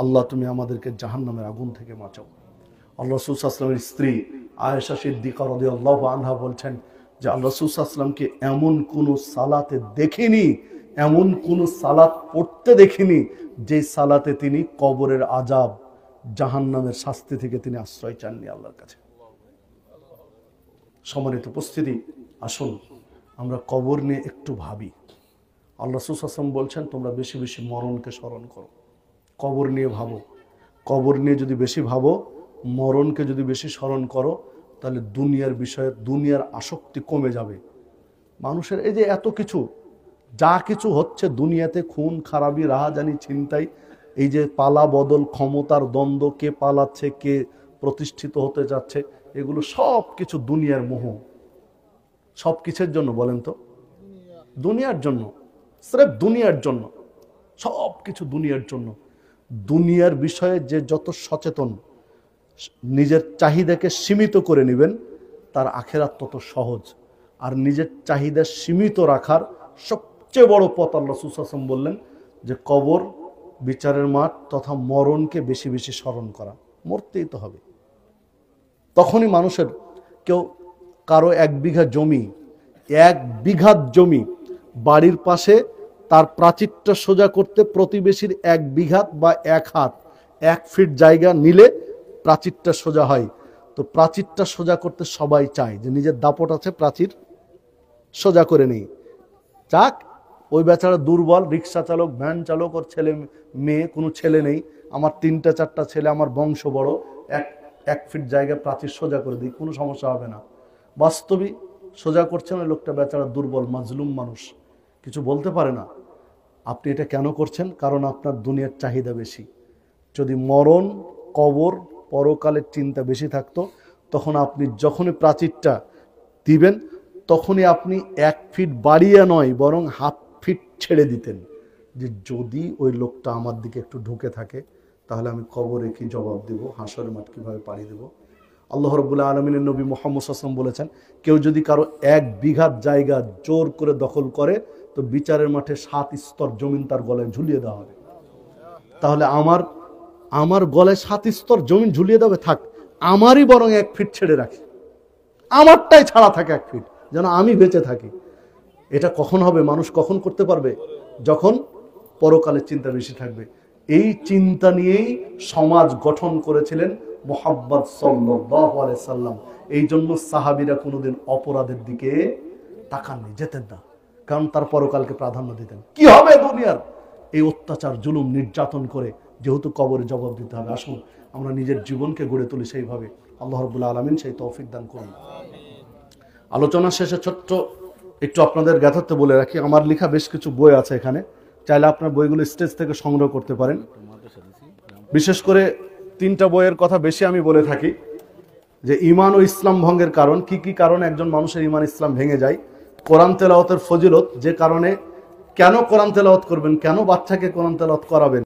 আল্লাহ তুমি আমাদেরকে জাহান্নামের আগুন থেকে বাঁচাও। আল্লাহ রাসূল সাল্লাল্লাহু আলাইহি ওয়াসাল্লামের স্ত্রী আয়েশা সিদ্দিকা রাদিয়াল্লাহু আনহা বলছেন যে আল্লাহ রাসূল সাল্লাল্লাহু আলাইহি ওয়াসাল্লামকে এমন কোন সালাতে দেখিনি, এমন কোন সালাত পড়তে দেখিনি যে সালাতে তিনি কবরের আযাব, জাহান্নামের শাস্তি থেকে তিনি আশ্রয় চাননি আল্লাহর কাছে। সম্মানিত উপস্থিতি, আসুন আমরা কবর নিয়ে একটু ভাবি। আল্লাহ রাসূল সাল্লাল্লাহু আলাইহি ওয়াসাল্লাম বলছেন তোমরা বেশি বেশি মরণকে স্মরণ করো। কবর নিয়ে ভাবো, কবর নিয়ে যদি বেশি ভাবো, মরণকে যদি বেশি স্মরণ করো, তাহলে দুনিয়ার বিষয়ে দুনিয়ার আসক্তি কমে যাবে। মানুষের এই যে এত কিছু, যা কিছু হচ্ছে দুনিয়াতে, খুন খারাপি, রাহাজানি, ছিনতাই, এই যে পালা বদল, ক্ষমতার দ্বন্দ্ব, কে পালাচ্ছে, কে প্রতিষ্ঠিত হতে যাচ্ছে, এগুলো সব কিছু দুনিয়ার মোহ। সব কিসের জন্য বলেন তো? দুনিয়ার জন্য, স্রেফ দুনিয়ার জন্য, সব কিছু দুনিয়ার জন্য। দুনিয়ার বিষয়ে যে যত সচেতন, নিজের চাহিদাকে সীমিত করে নেবেন, তার আখেরাত তত সহজ। আর নিজের চাহিদা সীমিত রাখার সবচেয়ে বড় পথ আল্লাহ রাসূল সাল্লাল্লাহু আলাইহি ওয়াসাল্লাম বললেন যে কবর, বিচারের মাঠ তথা মরণকে বেশি বেশি স্মরণ করা। মরতেই তো হবে। তখনই মানুষের, কেউ কারো 1 বিঘা জমি, 1 বিঘা জমি বাড়ির পাশে, তার প্রাচীরটা সোজা করতে প্রতিবেশীর 1 বিঘা বা 1 হাত, 1 ফিট জায়গা নিলে প্রাচীরটা সোজা হয়। তো প্রাচীরটা সোজা করতে সবাই চায় যে নিজের দাপট আছে, প্রাচীর সোজা করে নেই। যাক, ওই বেচারা দুর্বল, রিক্সা চালক, ভ্যান চালক, ওর ছেলে মেয়ে, কোনো ছেলে নেই, আমার 3টা 4টা ছেলে, আমার বংশ বড়, 1 ফিট জায়গায় প্রাচীর সোজা করে দিই, কোনো সমস্যা হবে না। বাস্তবিক সোজা করছেন ওই লোকটা বেচারা দুর্বল, মাজলুম মানুষ, কিছু বলতে পারে না। আপনি এটা কেন করছেন? কারণ আপনার দুনিয়ার চাহিদা বেশি। যদি মরণ, কবর, পরকালের চিন্তা বেশি থাকতো, তখন আপনি যখনই প্রাচীরটা দিবেন, তখনই আপনি 1 ফিট বাড়িয়ে নয়, বরং 1/2 ফিট ছেড়ে দিতেন, যে যদি ওই লোকটা আমার দিকে একটু ঢুকে থাকে, তাহলে আমি কবরে কি জবাব দেব, হাসরের মাঠ কিভাবে পাড়ি দেব। আল্লাহ রাব্বুল আলামিনের নবী মুহাম্মদ সাল্লাল্লাহু আলাইহি ওয়াসাল্লাম বলেছেন, কেউ যদি কারো 1 বিঘা জায়গা জোর করে দখল করে, তো বিচারের মাঠে 7 স্তর জমিন তার গলায় ঝুলিয়ে দেওয়া হবে। তাহলে আমার গলায় 7 স্তর জমিন ঝুলিয়ে দেবে, থাক, আমারই বরং 1 ফিট ছেড়ে রাখি, আমারটাই ছাড়া থাকে 1 ফিট, যেন আমি বেঁচে থাকি। এটা কখন হবে? মানুষ কখন করতে পারবে? যখন পরকালের চিন্তা বেশি থাকবে। এই চিন্তা নিয়েই সমাজ গঠন করেছিলেন মুহাম্মদ সাল্লাল্লাহু আলাইহি সাল্লাম। এই জন্য সাহাবীরা কোনোদিন অপরাধের দিকে তাকাননি, যেতেন না, কারণ তার পরকালকে প্রাধান্য দিতেন। কি হবে দুনিয়ার এই অত্যাচার, জুলুম, নির্যাতন করে, যেহেতু কবরে জবাব দিতে হবে। আসুন আমরা নিজের জীবনকে গড়ে তুলি সেইভাবে। আল্লাহ রাব্বুল আলামিন সেই তৌফিক দান করুন। আলোচনা শেষে ছোট্ট একটু আপনাদের জ্ঞাতার্থে বলে রাখি, আমার লেখা বেশ কিছু বই আছে এখানে, চাইলে আপনার বইগুলো স্টেজ থেকে সংগ্রহ করতে পারেন। বিশেষ করে 3টা বইয়ের কথা বেশি আমি বলে থাকি, যে ঈমান ও ইসলাম ভঙ্গের কারণ, কি কি কারণে একজন মানুষের ঈমান ইসলাম ভেঙে যায়, কোরআন তেলাওয়াতের ফজিলত, যে কারণে, কেন কোরআন তেলাওয়াত করবেন, কেন বাচ্চাকে কোরআন তেলাওয়াত করাবেন।